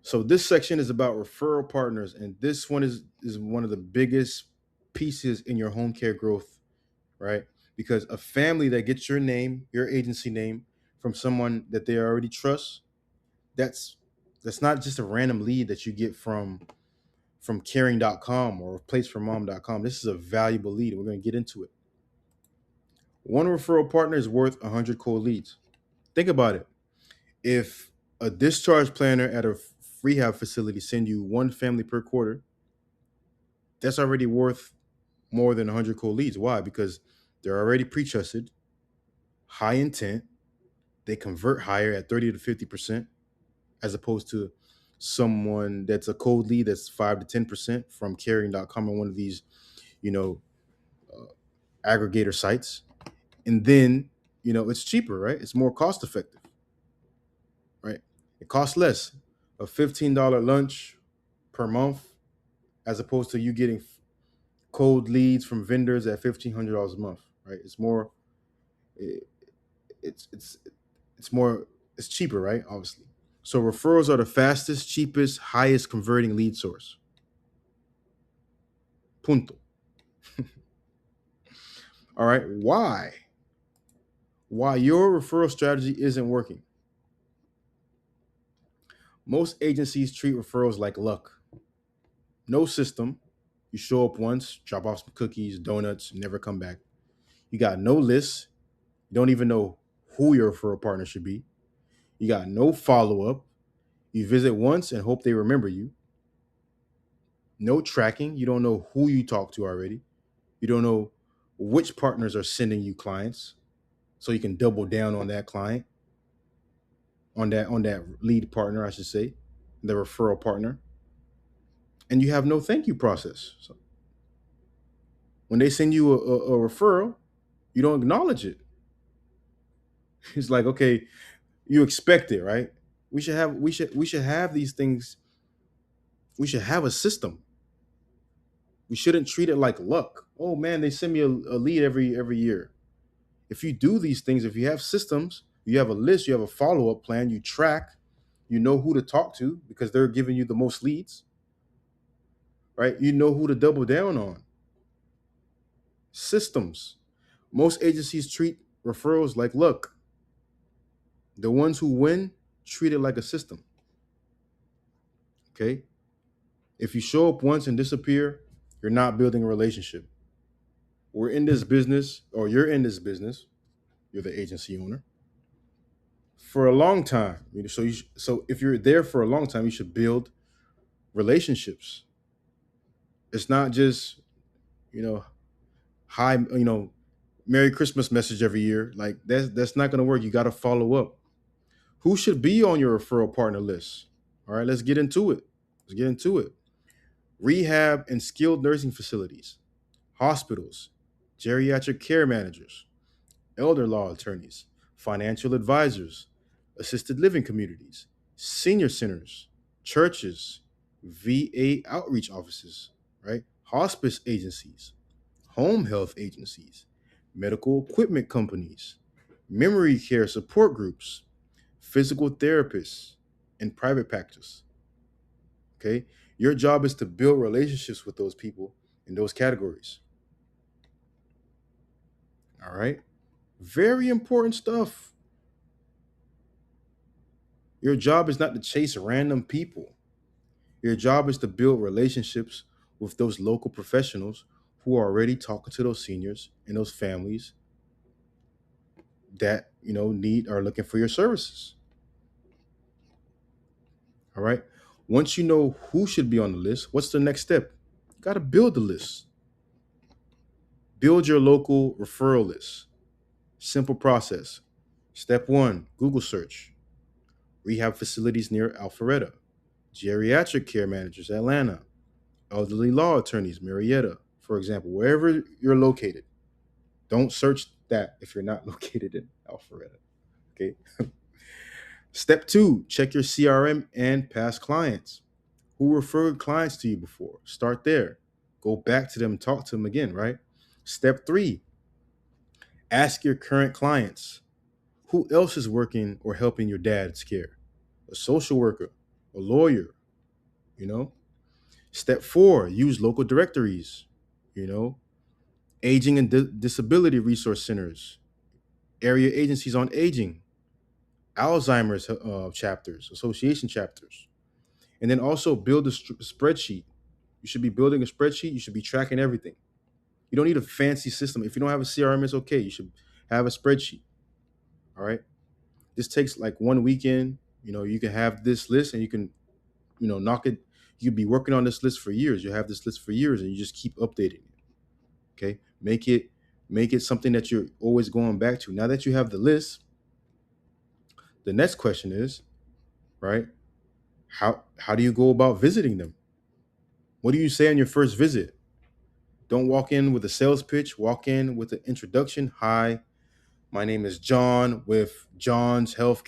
So this section is about referral partners, and this one is one of the biggest pieces in your home care growth, right? Because a family that gets your name, your agency name, from someone that they already trust, that's that's not just a random lead that you get from caring.com or placeformom.com. This is a valuable lead, and we're going to get into it. One referral partner is worth 100 cold leads. Think about it. If a discharge planner at a rehab facility send you one family per quarter, that's already worth more than 100 cold leads. Why? Because they're already pre-trusted, high intent. They convert higher at 30 to 50%, as opposed to someone that's a cold lead that's 5 to 10% from caring.com or one of these, you know, aggregator sites. And then, it's cheaper, right? It's more cost effective, right? It costs less. A $15 lunch per month, as opposed to you getting cold leads from vendors at $1,500 a month, right? It's more, it, it's more, it's cheaper, right? Obviously. So referrals are the fastest, cheapest, highest converting lead source. Punto. All right. Why? Why your referral strategy isn't working? Most agencies treat referrals like luck. No system. You show up once, drop off some cookies, donuts, never come back. You got no list. You don't even know who your referral partner should be. You got no follow up. You visit once and hope they remember you. No tracking. You don't know who you talked to already. You don't know which partners are sending you clients, so you can double down on that client, on that lead partner, I should say, the referral partner. And you have no thank you process. So when they send you a referral, you don't acknowledge it. It's like, okay, you expect it, right? We should have these things. We should have a system. We shouldn't treat it like luck. Oh man, they send me a lead every year. If you do these things, if you have systems, you have a list, you have a follow-up plan, you track, you know who to talk to because they're giving you the most leads, right? You know who to double down on. Systems. Most agencies treat referrals like luck. The ones who win treat it like a system. Okay. If you show up once and disappear, you're not building a relationship. We're in this business, or you're in this business, you're the agency owner, for a long time. So if you're there for a long time, you should build relationships. It's not just, you know, hi, Merry Christmas message every year. Like that's not gonna work. You gotta follow up. Who should be on your referral partner list? All right, let's get into it. Let's get into it. Rehab and skilled nursing facilities, hospitals, geriatric care managers, elder law attorneys, financial advisors, assisted living communities, senior centers, churches, VA outreach offices, right? Hospice agencies, home health agencies, medical equipment companies, memory care support groups, physical therapists, and private practice. Okay. Your job is to build relationships with those people in those categories. All right. Very important stuff. Your job is not to chase random people. Your job is to build relationships with those local professionals who are already talking to those seniors and those families that, need are looking for your services. All right. Once you know who should be on the list, what's the next step? You got to build the list. Build your local referral list. Simple process. Step one, Google search. Rehab facilities near Alpharetta. Geriatric care managers, Atlanta. Elderly law attorneys, Marietta, for example, wherever you're located. Don't search that if you're not located in Alpharetta. Okay. Step two, check your CRM and past clients. Who referred clients to you before? Start there. Go back to them, talk to them again, right? Step three, ask your current clients. Who else is working or helping your dad's care? A social worker, a lawyer, you know? Step four, use local directories, you know, aging and disability resource centers, area agencies on aging, Alzheimer's chapters, association chapters. And then also build a spreadsheet. You should be building a spreadsheet. You should be tracking everything. You don't need a fancy system. If you don't have a CRM, it's okay. You should have a spreadsheet. All right. This takes like one weekend. You can have this list and you can, knock it. You could be working on this list for years. You have this list for years and you just keep updating it. Okay. Make it something that you're always going back to. Now that you have the list, the next question is, right? How do you go about visiting them? What do you say on your first visit? Don't walk in with a sales pitch. Walk in with an introduction. Hi, my name is John with John's Health,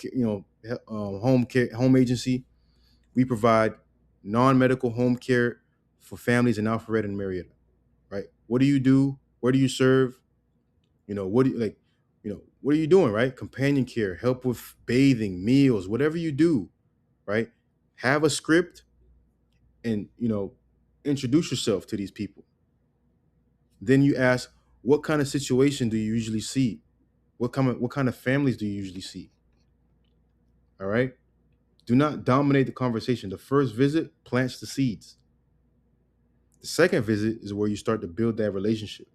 home care, home agency. We provide non-medical home care for families in Alpharetta and Marietta. Right? What do you do? Where do you serve? What do you like? What are you doing? Right? Companion care, help with bathing, meals, whatever you do. Right? Have a script and introduce yourself to these people. Then you ask, what kind of situation do you usually see? What kind of families do you usually see? All right. Do not dominate the conversation. The first visit plants the seeds. The second visit is where you start to build that relationship.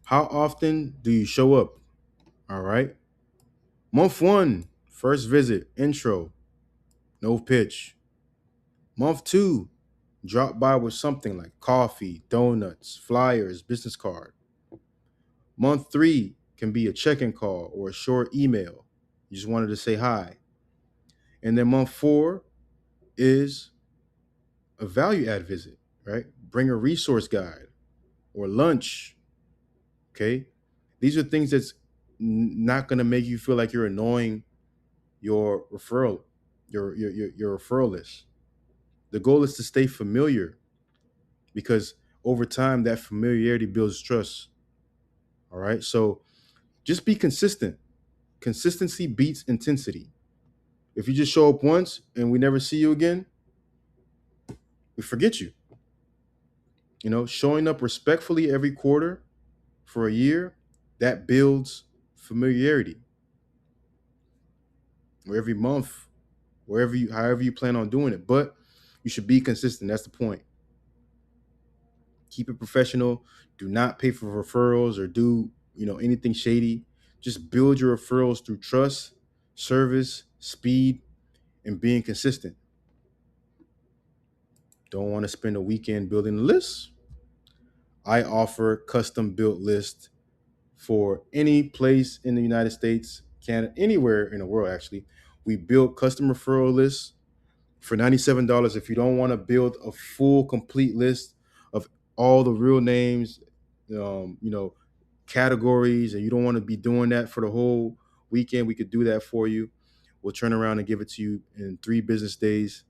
How often do you show up? All right. Month one, first visit, intro, no pitch. Month two, drop by with something like coffee, donuts, flyers, business card. Month three can be a check-in call or a short email. You just wanted to say hi. And then month four is a value add visit, right? Bring a resource guide or lunch. Okay. These are things that's not going to make you feel like you're annoying your referral, your referral list. The goal is to stay familiar because over time that familiarity builds trust. All right. So just be consistent. Consistency beats intensity. If you just show up once and we never see you again, we forget you. Showing up respectfully every quarter for a year, that builds familiarity. Or every month, however you plan on doing it. But you should be consistent. That's the point. Keep it professional. Do not pay for referrals or do, anything shady. Just build your referrals through trust, service, speed, and being consistent. Don't want to spend a weekend building a list? I offer custom built lists for any place in the United States, Canada, anywhere in the world, actually. We build custom referral lists for $97. If you don't want to build a full, complete list of all the real names, um, you know, categories, and you don't want to be doing that for the whole weekend, we could do that for you. We'll turn around and give it to you in 3 business days.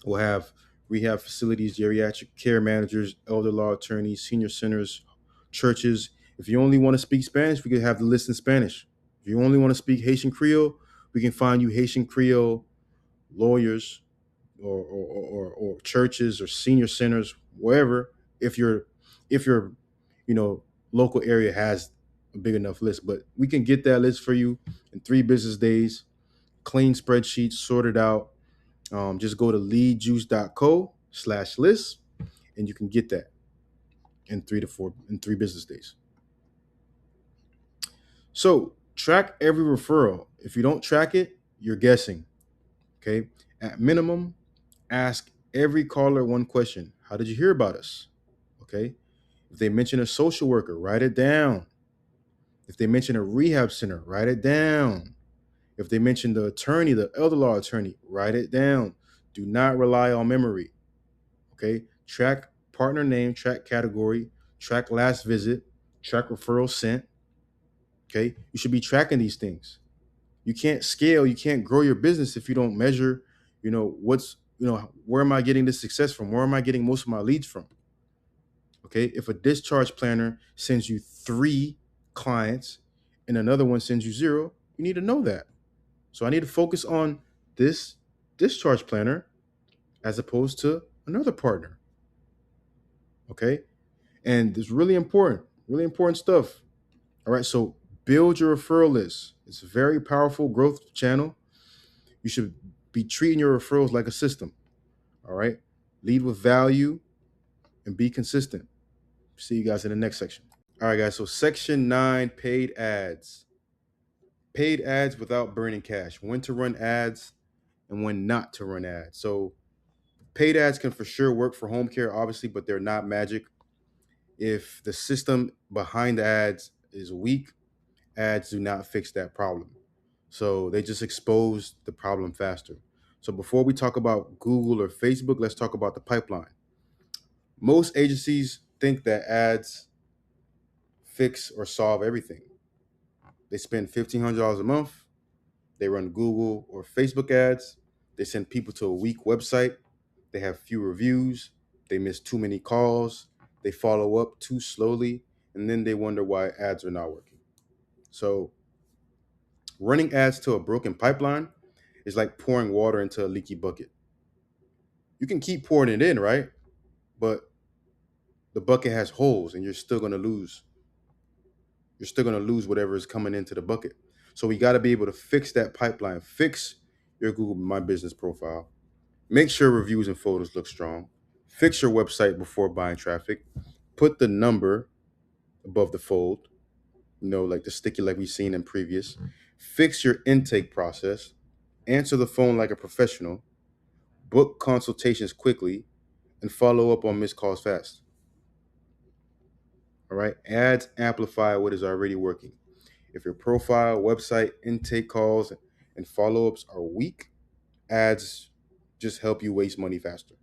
We'll have rehab facilities, geriatric care managers, elder law attorneys, senior centers, churches. If you only want to speak Spanish, we could have the list in Spanish. If you only want to speak Haitian Creole, we can find you Haitian Creole lawyers or churches or senior centers, wherever. If your local area has a big enough list, but we can get that list for you in 3 business days. Clean spreadsheet, sorted out. Just go to leadjuice.co/list and you can get that in 3 business days. So track every referral. If you don't track it, you're guessing. Okay. At minimum, ask every caller one question. How did you hear about us? Okay. If they mention a social worker, write it down. If they mention a rehab center, write it down. If they mention the attorney, the elder law attorney, write it down. Do not rely on memory. Okay. Track partner name, track category, track last visit, track referral sent. Okay. You should be tracking these things. You can't scale, you can't grow your business if you don't measure, where am I getting this success from? Where am I getting most of my leads from? Okay. If a discharge planner sends you 3 clients and another one sends you 0, you need to know that. So I need to focus on this discharge planner as opposed to another partner. Okay. And it's really important stuff. All right. So build your referral list. It's a very powerful growth channel. You should be treating your referrals like a system. All right. Lead with value and be consistent. See you guys in the next section. All right, guys. So section 9, paid ads. Paid ads without burning cash. When to run ads and when not to run ads. So paid ads can for sure work for home care, obviously, but they're not magic. If the system behind the ads is weak, ads do not fix that problem. So they just expose the problem faster. So before we talk about Google or Facebook, let's talk about the pipeline. Most agencies think that ads fix or solve everything. They spend $1,500 a month. They run Google or Facebook ads. They send people to a weak website. They have few reviews. They miss too many calls. They follow up too slowly. And then they wonder why ads are not working. So running ads to a broken pipeline is like pouring water into a leaky bucket. You can keep pouring it in, right? But the bucket has holes and you're still going to lose. You're still going to lose whatever is coming into the bucket. So we got to be able to fix that pipeline, fix your Google My Business profile, make sure reviews and photos look strong, fix your website before buying traffic, put the number above the fold, like the sticky like we've seen in previous, fix your intake process, answer the phone like a professional, book consultations quickly, and follow up on missed calls fast. All right. Ads amplify what is already working. If your profile, website, intake calls, and follow ups are weak, ads just help you waste money faster.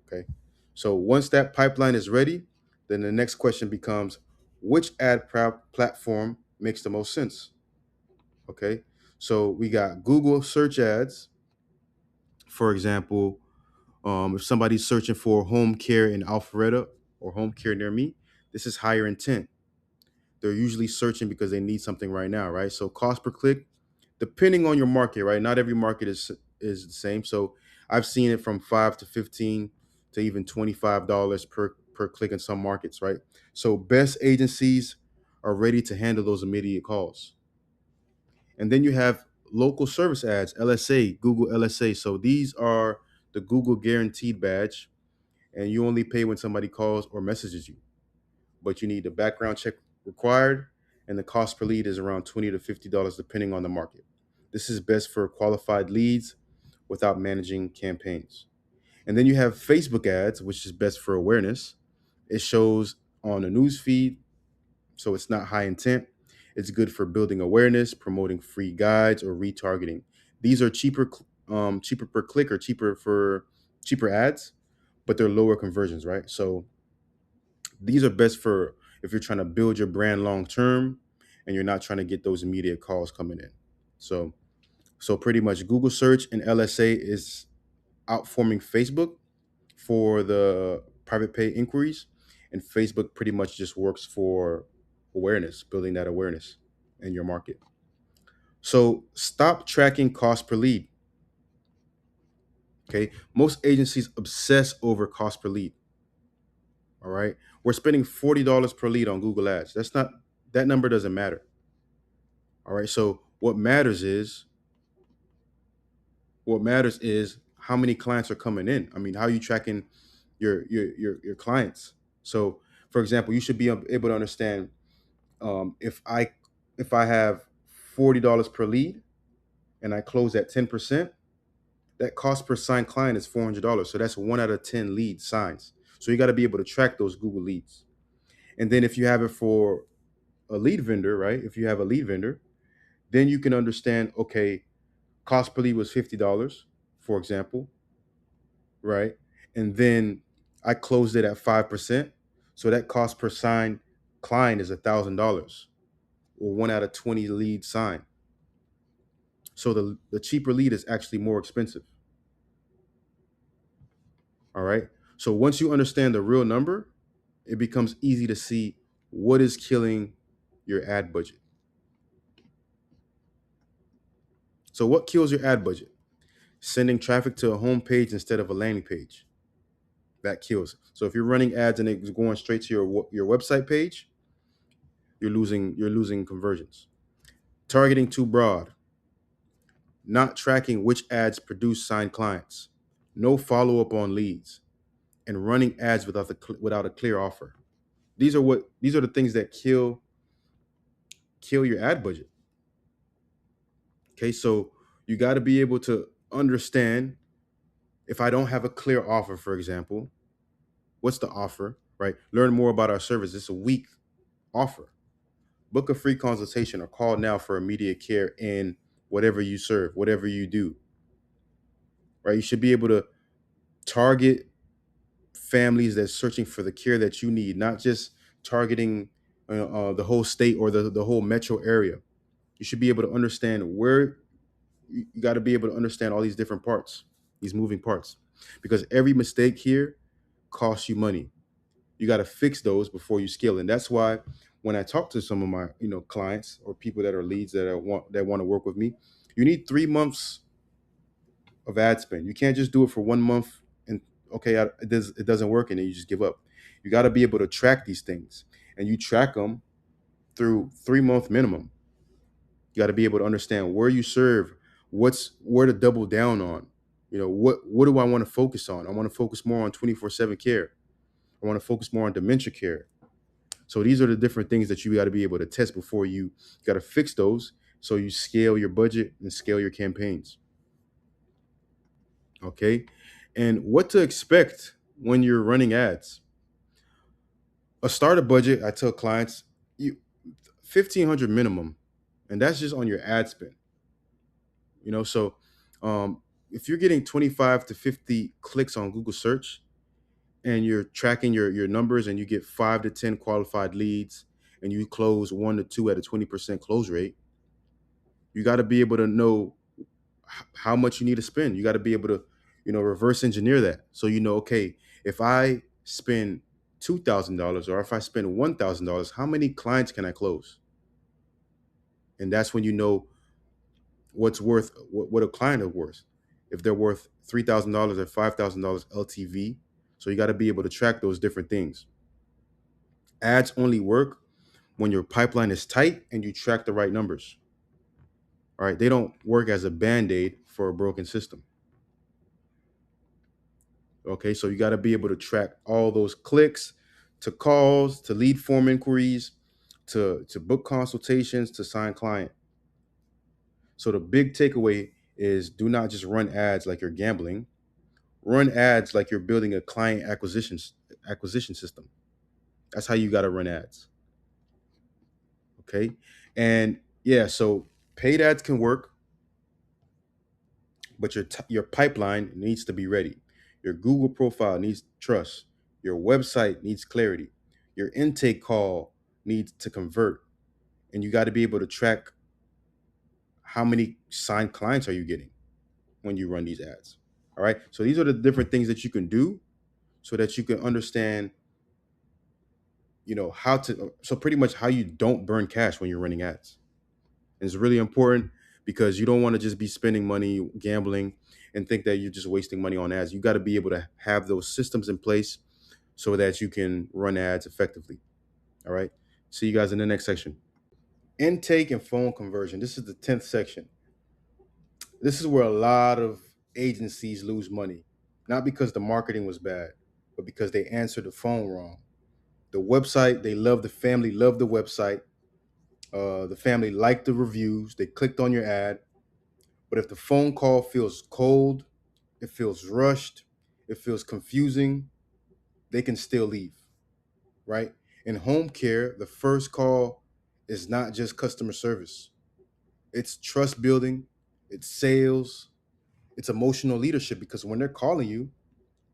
Okay. So once that pipeline is ready, then the next question becomes which platform makes the most sense? Okay. So we got Google search ads. For example, if somebody's searching for home care in Alpharetta or home care near me, this is higher intent. They're usually searching because they need something right now, right? So cost per click, depending on your market, right? Not every market is the same. So I've seen it from 5 to 15 to even $25 per click in some markets, right? So best agencies are ready to handle those immediate calls. And then you have local service ads, LSA, Google LSA. So these are the Google guaranteed badge, and you only pay when somebody calls or messages you. But you need a background check required, and the cost per lead is around $20 to $50 depending on the market. This is best for qualified leads without managing campaigns. And then you have Facebook ads, which is best for awareness. It shows on a news feed, so it's not high intent. It's good for building awareness, promoting free guides, or retargeting. These are cheaper per click or cheaper ads, but they're lower conversions, right? So these are best for if you're trying to build your brand long term and you're not trying to get those immediate calls coming in. So pretty much Google search and LSA is outforming Facebook for the private pay inquiries, and Facebook pretty much just works for awareness, building that awareness in your market. So stop tracking cost per lead. Okay. Most agencies obsess over cost per lead. All right. We're spending $40 per lead on Google Ads. That number doesn't matter. All right. So what matters is how many clients are coming in. I mean, how are you tracking your clients? So, for example, you should be able to understand if I have $40 per lead and I close at 10%, that cost per signed client is $400. So that's 1 out of 10 lead signs. So you got to be able to track those Google leads. And then if you have it for a lead vendor, right? If you have a lead vendor, then you can understand, okay, cost per lead was $50, for example, right? And then I closed it at 5%. So that cost per signed client is $1,000, or 1 out of 20 leads signed. So the cheaper lead is actually more expensive. All right. So once you understand the real number, it becomes easy to see what is killing your ad budget. So what kills your ad budget? Sending traffic to a home page instead of a landing page. That kills. So if you're running ads and it's going straight to your website page, you're losing conversions. Targeting too broad. Not tracking which ads produce signed clients. No follow up on leads, and running ads without a clear offer. These are the things that kill your ad budget. Okay, so you got to be able to understand, if I don't have a clear offer, for example, what's the offer, right? Learn more about our service. It's a weak offer. Book a free consultation or call now for immediate care in whatever you serve, whatever you do, right? You should be able to target families that's searching for the care that you need, not just targeting the whole state or the whole metro area. You should be able to understand where you got to be able to understand all these different parts, these moving parts, because every mistake here costs you money. You got to fix those before you scale. And that's why when I talk to some of my clients or people that are leads that want to work with me, you need 3 months of ad spend. You can't just do it for 1 month and okay, it doesn't work, and then you just give up. You got to be able to track these things, and you track them through 3 month minimum. You got to be able to understand where you serve, where to double down on. What do I want to focus on? I want to focus more on 24/7 care. I want to focus more on dementia care. So these are the different things that you got to be able to test before you got to fix those, so you scale your budget and scale your campaigns. Okay. And what to expect when you're running ads. A starter budget, I tell clients, you 1,500 minimum, and that's just on your ad spend. So if you're getting 25 to 50 clicks on Google search, and you're tracking your numbers, and you get 5 to 10 qualified leads, and you close 1 to 2 at a 20% close rate, you got to be able to know how much you need to spend. You got to be able to, reverse engineer that. So, okay, if I spend $2,000 or if I spend $1,000, how many clients can I close? And that's when what a client is worth. If they're worth $3,000 or $5,000 LTV, so you got to be able to track those different things. Ads only work when your pipeline is tight and you track the right numbers. All right, they don't work as a band-aid for a broken system. Okay, so you got to be able to track all those clicks to calls, to lead form inquiries, to book consultations, to sign client. So the big takeaway is do not just run ads like you're gambling. Run ads like you're building a client acquisition system. That's how you got to run ads. Okay? And yeah, so paid ads can work, but your pipeline needs to be ready. Your Google profile needs trust. Your website needs clarity. Your intake call needs to convert, and you got to be able to track how many signed clients are you getting when you run these ads. All right? So these are the different things that you can do so that you can understand, how to so pretty much how you don't burn cash when you're running ads. And it's really important because you don't want to just be spending money gambling and think that you're just wasting money on ads. You got to be able to have those systems in place so that you can run ads effectively. All right. See you guys in the next section. Intake and phone conversion. This is the 10th section. This is where a lot of agencies lose money, not because the marketing was bad, but because they answered the phone wrong. The website, they love the family, love the website. The family liked the reviews. They clicked on your ad. But if the phone call feels cold, it feels rushed, it feels confusing, they can still leave, right? In home care, the first call is not just customer service. It's trust building, it's sales, it's emotional leadership because when they're calling you,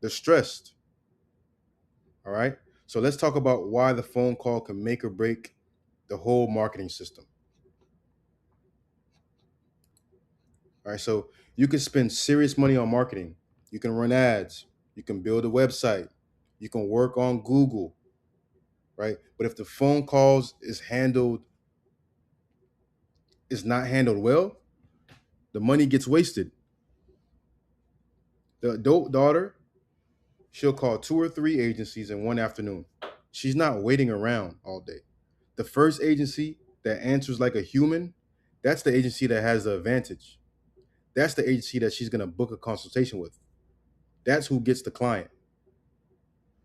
they're stressed. All right? So let's talk about why the phone call can make or break the whole marketing system. All right? So you can spend serious money on marketing. You can run ads, you can build a website, you can work on Google, right? But if the phone calls is not handled well, the money gets wasted. The adult daughter, she'll call 2 or 3 agencies in one afternoon. She's not waiting around all day. The first agency that answers like a human, that's the agency that has the advantage. That's the agency that she's going to book a consultation with. That's who gets the client.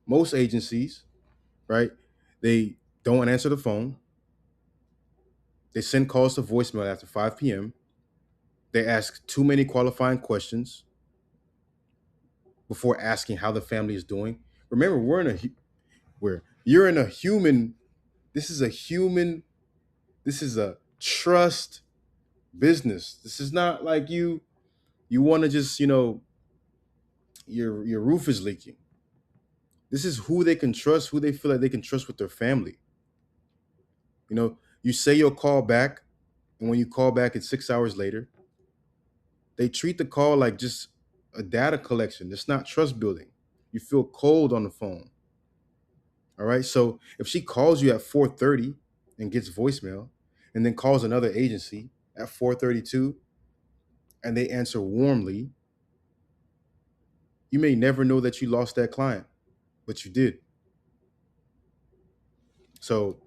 Most agencies, right? They don't answer the phone. They send calls to voicemail after 5 p.m. They ask too many qualifying questions before asking how the family is doing. Remember, you're in a human. This is a human. This is a trust business. This is not like you want to just your roof is leaking. This is who they can trust, who they feel like they can trust with their family. You say you'll call back, and when you call back, it's 6 hours later. They treat the call like just a data collection. It's not trust building. You feel cold on the phone. All right. So if she calls you at 4:30 and gets voicemail, and then calls another agency at 4:32 and they answer warmly, you may never know that you lost that client, but you did. So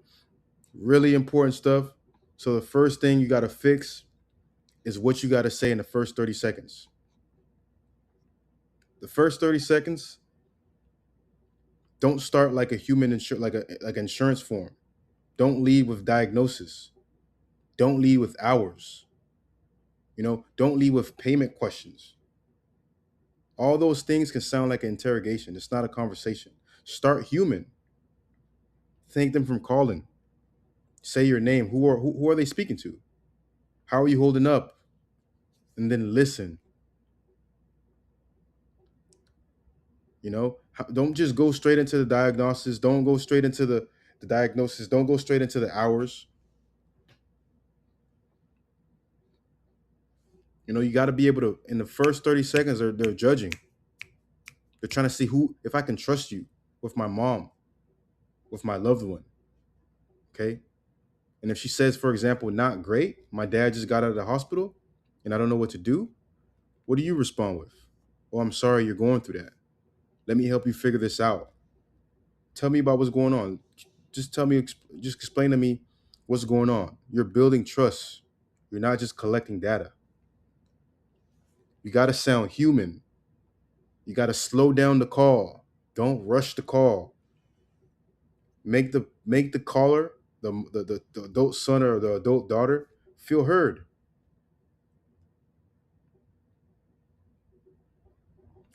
really important stuff. So the first thing you got to fix is what you got to say in the first 30 seconds. The first 30 seconds, don't start like a like an insurance form. Don't lead with diagnosis. Don't lead with hours. Don't lead with payment questions. All those things can sound like an interrogation. It's not a conversation. Start human. Thank them from calling. Say your name. Who are they speaking to? How are you holding up? And then listen. Don't just go straight into the diagnosis. Don't go straight into the diagnosis. Don't go straight into the hours. You got to be able to, in the first 30 seconds, they're judging. They're trying to see if I can trust you with my mom, with my loved one. Okay. And if she says, for example, not great, my dad just got out of the hospital, and I don't know what to do, what do you respond with? Oh, I'm sorry you're going through that. Let me help you figure this out. Tell me about what's going on. Just tell me, just explain to me what's going on. You're building trust. You're not just collecting data. You got to sound human. You got to slow down the call. Don't rush the call. Make the caller, the adult son or the adult daughter, feel heard.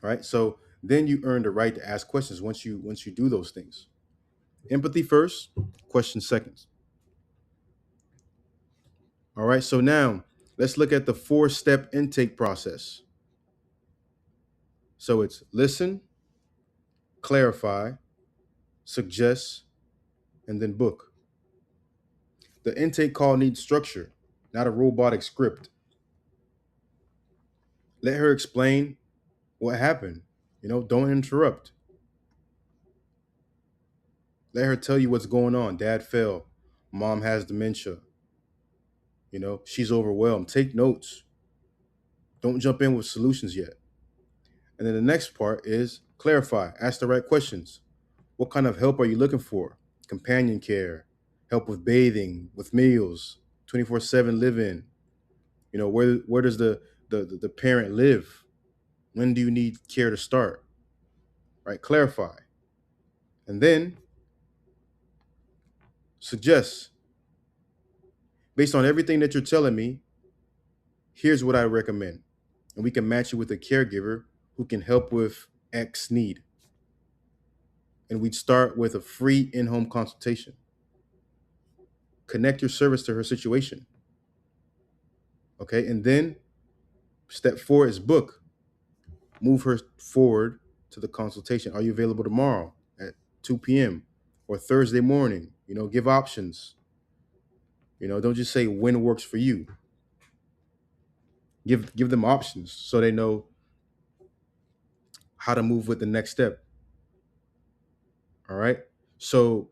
Right. So then you earn the right to ask questions once you do those things. Empathy first, question seconds. All right. So now let's look at the 4-step intake process. So it's listen, clarify, suggest, and then book. The intake call needs structure, not a robotic script. Let her explain what happened. Don't interrupt. Let her tell you what's going on. Dad fell. Mom has dementia. She's overwhelmed. Take notes. Don't jump in with solutions yet. And then the next part is clarify. Ask the right questions. What kind of help are you looking for? Companion care, help with bathing, with meals, 24/7 live in. Where does the parent live? When do you need care to start? Right? Clarify. And then suggest. Based on everything that you're telling me, here's what I recommend. And we can match you with a caregiver who can help with X need. And we'd start with a free in-home consultation. Connect your service to her situation. Okay. And then step 4 is book. Move her forward to the consultation. Are you available tomorrow at 2 p.m. or Thursday morning? Give options. Don't just say when works for you. Give them options so they know how to move with the next step. All right. So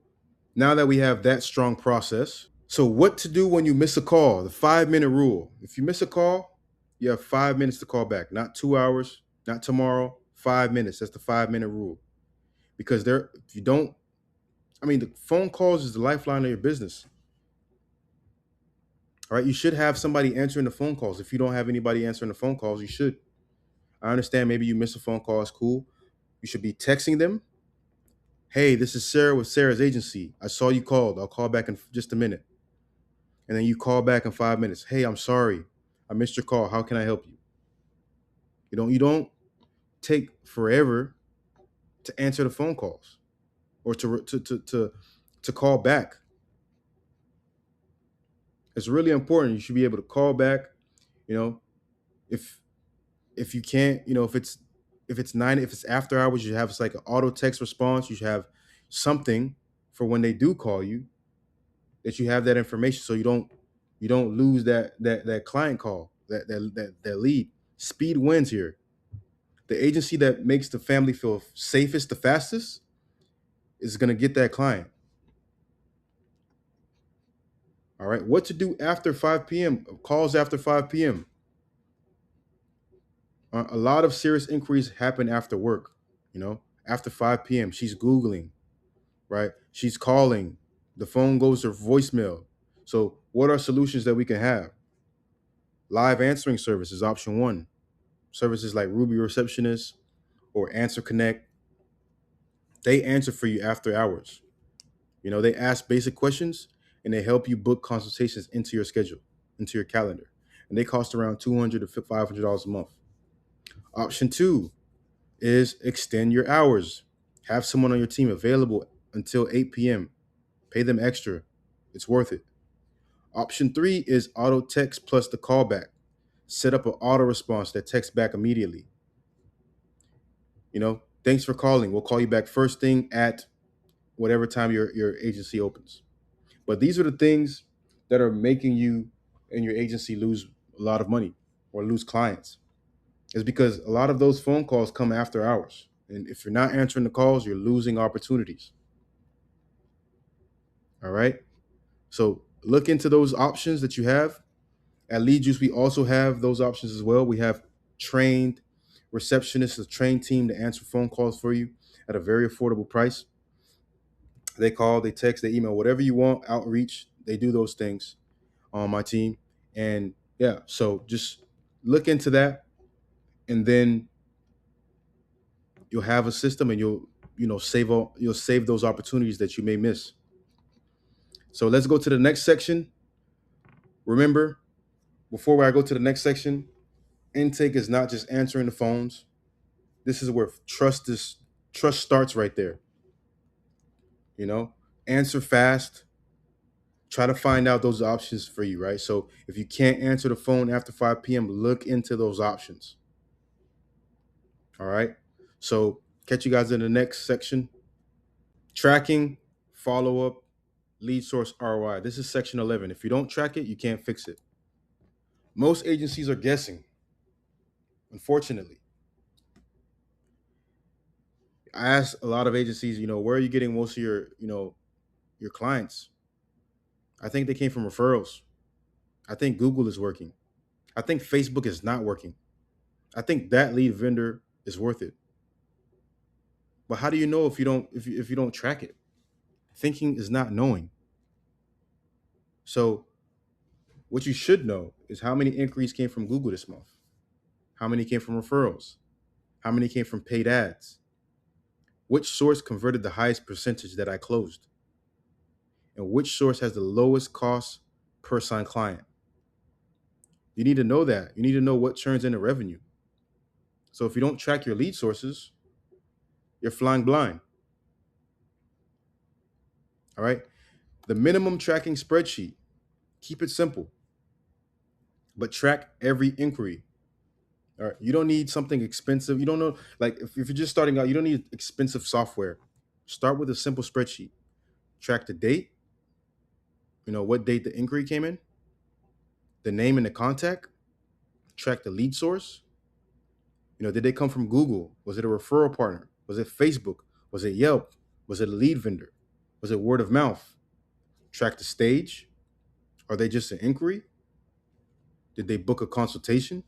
now that we have that strong process, so what to do when you miss a call? The 5-minute rule. If you miss a call, you have 5 minutes to call back, not 2 hours, not tomorrow, 5 minutes. That's the 5-minute rule. Because if you don't, the phone calls is the lifeline of your business. All right. You should have somebody answering the phone calls. If you don't have anybody answering the phone calls, you should. I understand maybe you miss a phone call. It's cool. You should be texting them. Hey, this is Sarah with Sarah's agency. I saw you called. I'll call back in just a minute. And then you call back in 5 minutes. Hey, I'm sorry. I missed your call. How can I help you? You don't take forever to answer the phone calls or to call back. It's really important. You should be able to call back. You know, if if you can't, if it's after hours, you have like an auto text response. You should have something for when they do call you, that you have that information, so you don't lose that client call, that lead. Speed wins here. The agency that makes the family feel safest the fastest is going to get that client. All right. What to do after 5 p.m.? Calls after 5 p.m. A lot of serious inquiries happen after work. After 5 p.m. She's Googling, right? She's calling. The phone goes to voicemail. So, what are solutions that we can have? Live answering service is option one. Services like Ruby Receptionist or Answer Connect, they answer for you after hours. They ask basic questions and they help you book consultations into your schedule, into your calendar. And they cost around $200 to $500 a month. Option two is extend your hours. Have someone on your team available until 8 p.m. Pay them extra. It's worth it. Option three is auto text plus the callback. Set up an auto response that texts back immediately. Thanks for calling. We'll call you back first thing at whatever time your agency opens. But these are the things that are making you and your agency lose a lot of money or lose clients. It's because a lot of those phone calls come after hours. And if you're not answering the calls, you're losing opportunities. All right. So look into those options that you have At Lead Juice, we also have those options as well. We have trained receptionists, a trained team to answer phone calls for you at a very affordable price. They call, they text, they email, whatever you want, outreach. They do those things on my team. And yeah, so just look into that, and then you'll have a system, and you'll save those opportunities that you may miss. So let's go to the next section. Remember, before I go to the next section, intake is not just answering the phones. This is where trust starts right there. You know, answer fast. Try to find out those options for you, right? So if you can't answer the phone after 5 p.m., look into those options. All right. So catch you guys in the next section. Tracking, follow up, lead source ROI. This is section 11. If you don't track it, you can't fix it. Most agencies are guessing, unfortunately. I asked a lot of agencies, where are you getting most of your clients? I think they came from referrals. I think Google is working. I think Facebook is not working. I think that lead vendor is worth it. But how do you know if you don't track it? Thinking is not knowing. So what you should know is how many inquiries came from Google this month, how many came from referrals, how many came from paid ads, which source converted the highest percentage that I closed, and which source has the lowest cost per signed client. You need to know that. You need to know what turns into revenue. So if you don't track your lead sources, you're flying blind. All right. The minimum tracking spreadsheet, keep it simple, but track every inquiry. All right. You don't need something expensive. You don't know, like if you're just starting out, you don't need expensive software. Start with a simple spreadsheet. Track the date, what date the inquiry came in, the name and the contact, track the lead source. Did they come from Google? Was it a referral partner? Was it Facebook? Was it Yelp? Was it a lead vendor? Was it word of mouth? Track the stage. Are they just an inquiry? Did they book a consultation?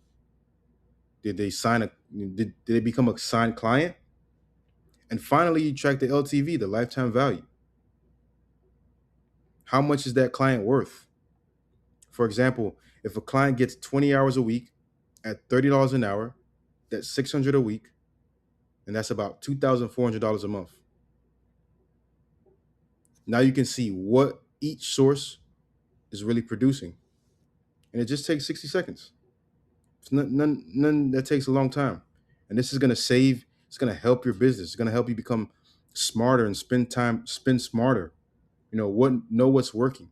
Did they did they become a signed client? And finally, you track the LTV, the lifetime value. How much is that client worth? For example, if a client gets 20 hours a week at $30 an hour, that's 600 a week, and that's about $2,400 a month. Now you can see what each source is really producing. And it just takes 60 seconds. It's none that takes a long time. And this is going to save, it's going to help your business. It's going to help you become smarter and spend smarter. Know what's working.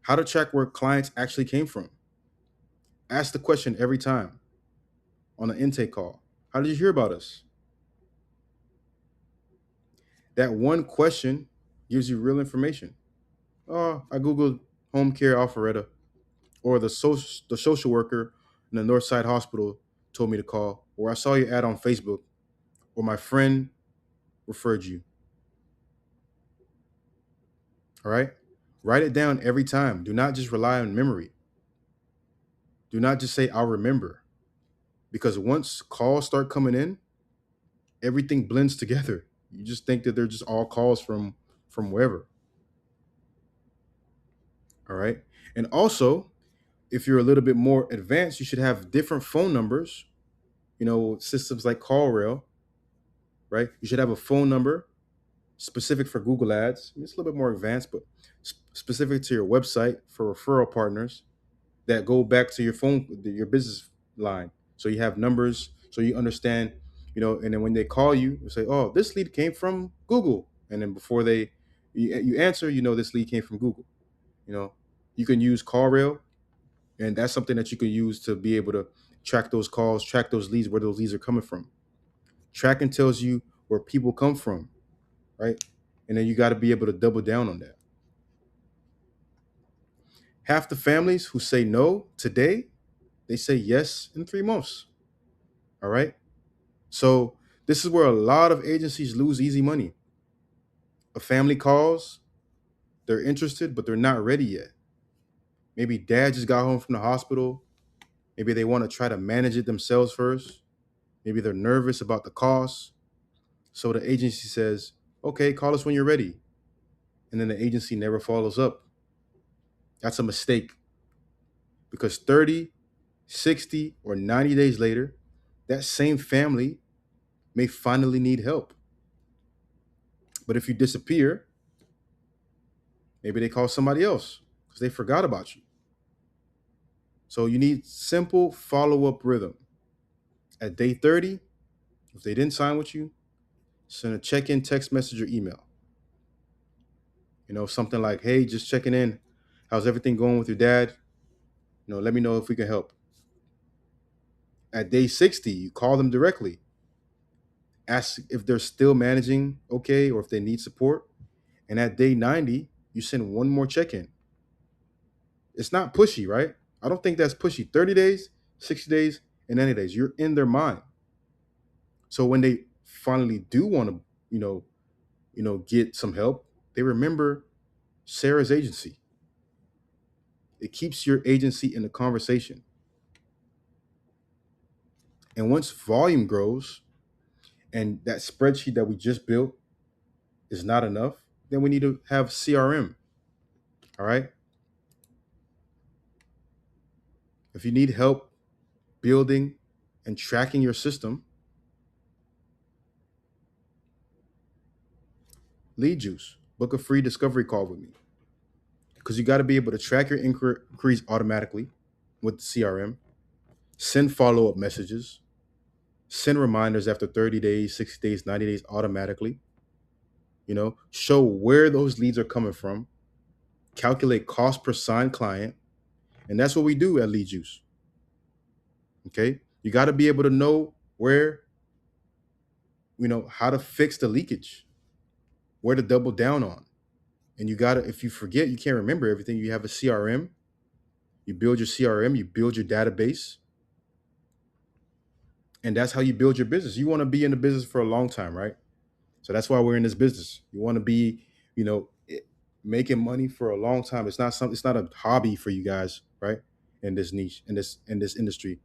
How to track where clients actually came from. Ask the question every time on an intake call. How did you hear about us? That one question gives you real information. Oh, I Googled home care Alpharetta, or the social worker in the Northside Hospital told me to call, or I saw your ad on Facebook, or my friend referred you. All right? Write it down every time. Do not just rely on memory. Do not just say, I'll remember. Because once calls start coming in, everything blends together. You just think that they're just all calls from wherever. All right? And also, if you're a little bit more advanced, you should have different phone numbers, systems like CallRail, right? You should have a phone number specific for Google Ads. It's a little bit more advanced, but specific to your website for referral partners that go back to your business line. So you have numbers, so you understand, and then when they call you, you say, oh, this lead came from Google. And then before you answer, this lead came from Google. You can use CallRail, and that's something that you can use to be able to track those calls, track those leads, where those leads are coming from. Tracking tells you where people come from, right? And then you got to be able to double down on that. Half the families who say no today, they say yes in 3 months. All right. So this is where a lot of agencies lose easy money. A family calls, they're interested, but they're not ready yet. Maybe dad just got home from the hospital. Maybe they want to try to manage it themselves first. Maybe they're nervous about the cost. So the agency says, okay, call us when you're ready. And then the agency never follows up. That's a mistake because 30, 60, or 90 days later, that same family may finally need help. But if you disappear, maybe they call somebody else because they forgot about you. So you need simple follow-up rhythm. At day 30, if they didn't sign with you, send a check-in text message or email. Something like, hey, just checking in. How's everything going with your dad? Let me know if we can help. At day 60, you call them directly. Ask if they're still managing okay or if they need support. And at day 90, you send one more check-in. It's not pushy, right? I don't think that's pushy. 30 days, 60 days, and 90 days. You're in their mind. So when they finally do want to, get some help, they remember Sarah's agency. It keeps your agency in the conversation. And once volume grows and that spreadsheet that we just built is not enough, then we need to have CRM. All right. If you need help building and tracking your system, Lead Juice, book a free discovery call with me. Because you got to be able to track your inquiries automatically with the CRM, send follow up messages, send reminders after 30 days, 60 days, 90 days automatically. Show where those leads are coming from, calculate cost per signed client. And that's what we do at Lead Juice. Okay. You got to be able to know where, how to fix the leakage, where to double down on. And you got to, if you forget, you can't remember everything. You have a CRM, you build your CRM, you build your database. And that's how you build your business. You want to be in the business for a long time, right? So that's why we're in this business. You want to be, making money for a long time. It's not a hobby for you guys, right? In this niche, in this industry.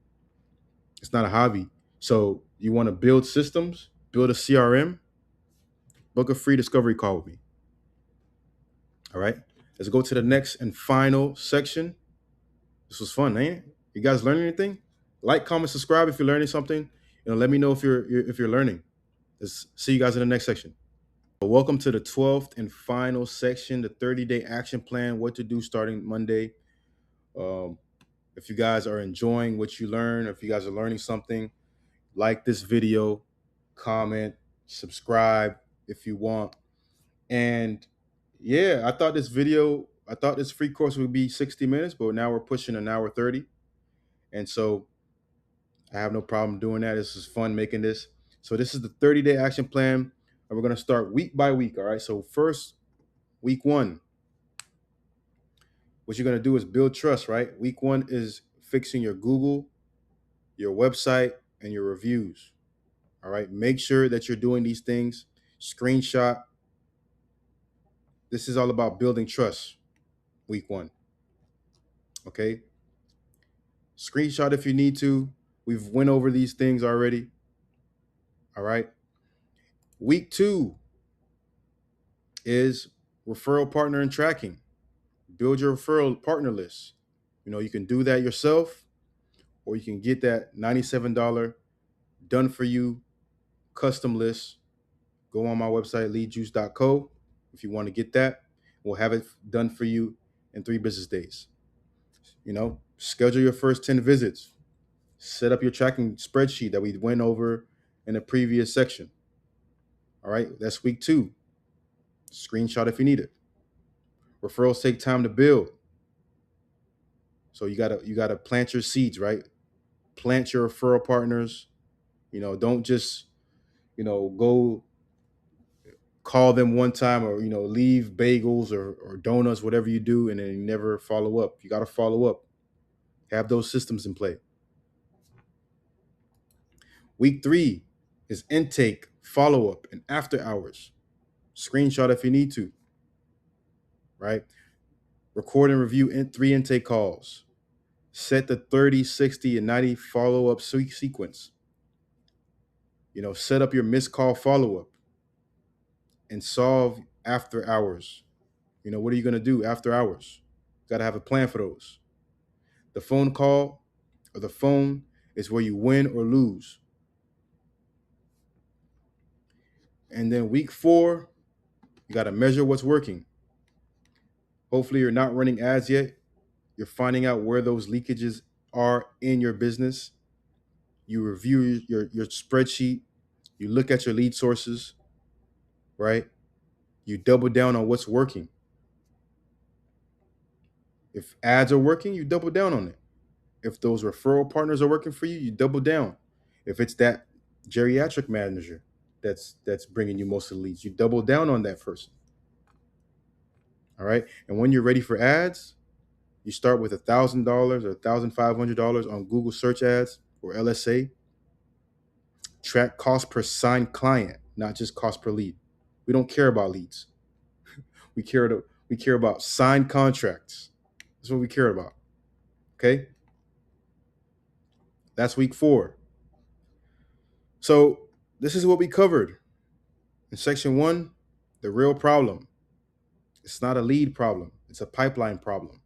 It's not a hobby. So you want to build systems, build a CRM, book a free discovery call with me. All right. Let's go to the next and final section. This was fun, ain't it? You guys learning anything? Like, comment, subscribe if you're learning something. Let me know if you're learning. Let's see you guys in the next section. Welcome to the 12th and final section, the 30-day action plan, what to do starting Monday. If you guys are enjoying what you learn, if you guys are learning something, like this video, comment, subscribe if you want. And yeah, I thought this free course would be 60 minutes, but now we're pushing an hour 30. And so I have no problem doing that. This is fun making this. So this is the 30-day action plan. And we're going to start week by week. All right. So first, week 1, what you're going to do is build trust, right? Week 1 is fixing your Google, your website, and your reviews. All right. Make sure that you're doing these things. Screenshot. This is all about building trust. Week 1. Okay. Screenshot if you need to. We've went over these things already. All right. Week 2 is referral partner and tracking. Build your referral partner list. You can do that yourself, or you can get that $97 done for you custom list. Go on my website, leadjuice.co. If you want to get that, we'll have it done for you in 3 business days. Schedule your first 10 visits. Set up your tracking spreadsheet that we went over in the previous section. All right, that's week 2. Screenshot if you need it. Referrals take time to build. So you gotta plant your seeds, right? Plant your referral partners. Don't just, go call them one time or, leave bagels or donuts, whatever you do, and then you never follow up. You got to follow up. Have those systems in play. Week 3 is intake, follow up, and after hours. Screenshot if you need to, right? Record and review in 3 intake calls. Set the 30, 60, and 90 follow-up sequence. Set up your missed call follow-up and solve after hours. What are you going to do after hours? Got to have a plan for those. The phone call or the phone is where you win or lose. And then week 4, you got to measure what's working. Hopefully you're not running ads yet. You're finding out where those leakages are in your business. You review your spreadsheet. You look at your lead sources, right? You double down on what's working. If ads are working, you double down on it. If those referral partners are working for you, you double down. If it's that geriatric manager that's bringing you most of the leads, you double down on that person. All right. And when you're ready for ads, you start with $1,000 or $1,500 on Google search ads or LSA. Track cost per signed client, not just cost per lead. We don't care about leads. We care about signed contracts. That's what we care about. Okay? That's week 4. So this is what we covered. In section 1, the real problem. It's not a lead problem. It's a pipeline problem.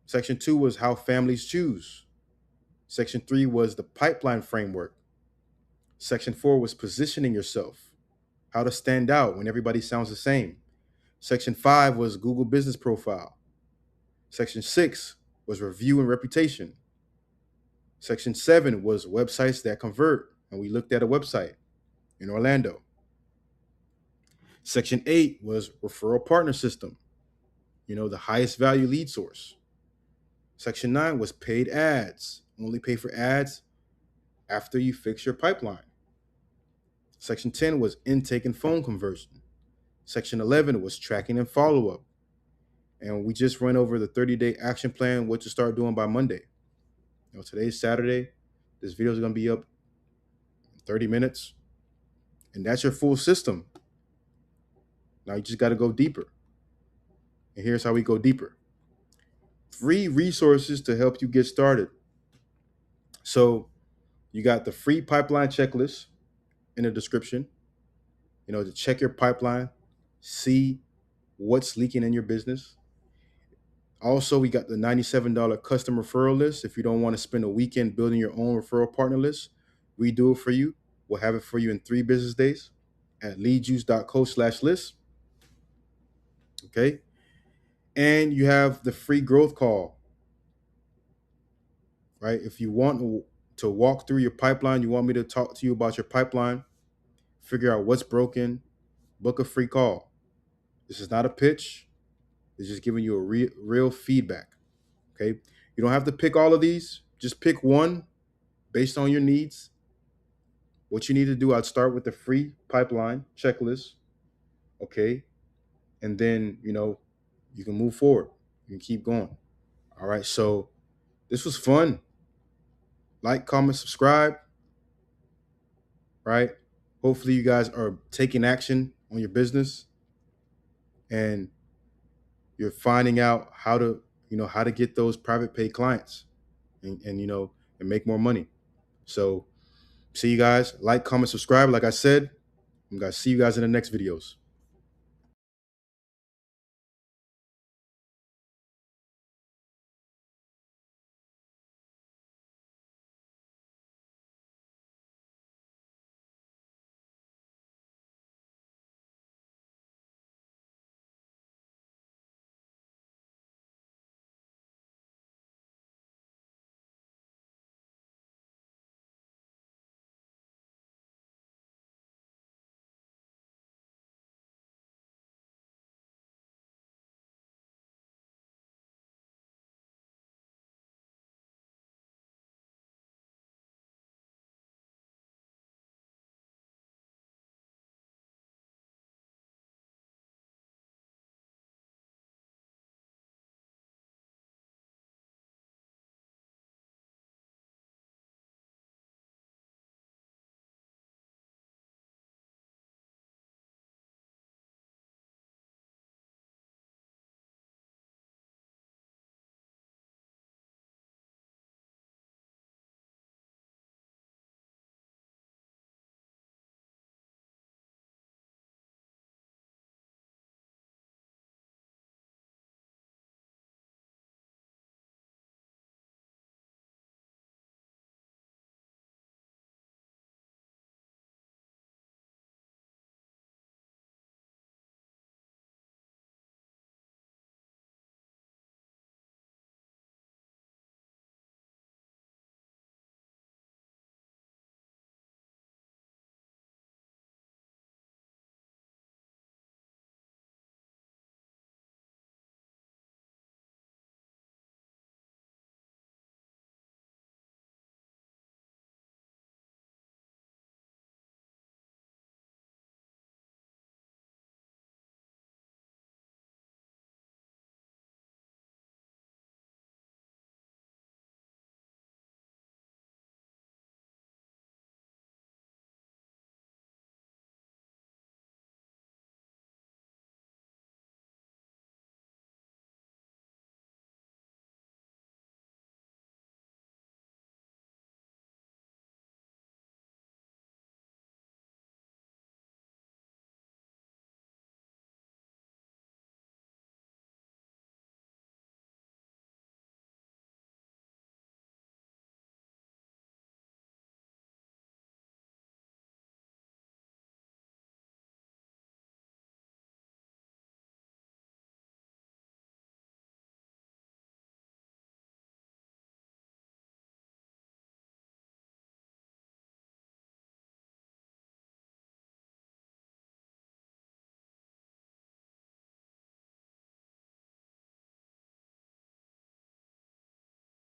Section 2 was how families choose. Section 3 was the pipeline framework. Section 4 was positioning yourself, how to stand out when everybody sounds the same. Section 5 was Google Business Profile. Section 6 was review and reputation. Section 7 was websites that convert, and we looked at a website in Orlando. Section 8 was referral partner system, the highest value lead source. Section 9 was paid ads. Only pay for ads after you fix your pipeline. Section 10 was intake and phone conversion. Section 11 was tracking and follow-up. And we just went over the 30-day action plan, what to start doing by Monday. Today's Saturday. This video is going to be up in 30 minutes. And that's your full system. Now you just got to go deeper. And here's how we go deeper. 3 resources to help you get started. So you got the free pipeline checklist in the description, to check your pipeline, see what's leaking in your business. Also, we got the $97 custom referral list. If you don't want to spend a weekend building your own referral partner list, we do it for you. We'll have it for you in 3 business days at leadjuice.co/list. Okay. And you have the free growth call, right? If you want to walk through your pipeline, you want me to talk to you about your pipeline, figure out what's broken, book a free call. This is not a pitch. It's just giving you a real feedback. Okay. You don't have to pick all of these. Just pick one based on your needs. What you need to do, I'd start with the free pipeline checklist. Okay. And then, you can move forward. You can keep going. All right. So this was fun. Like, comment, subscribe. Right. Hopefully you guys are taking action on your business and you're finding out how to get those private pay clients and make more money. So see you guys. Like, comment, subscribe. Like I said, I'm going to see you guys in the next videos.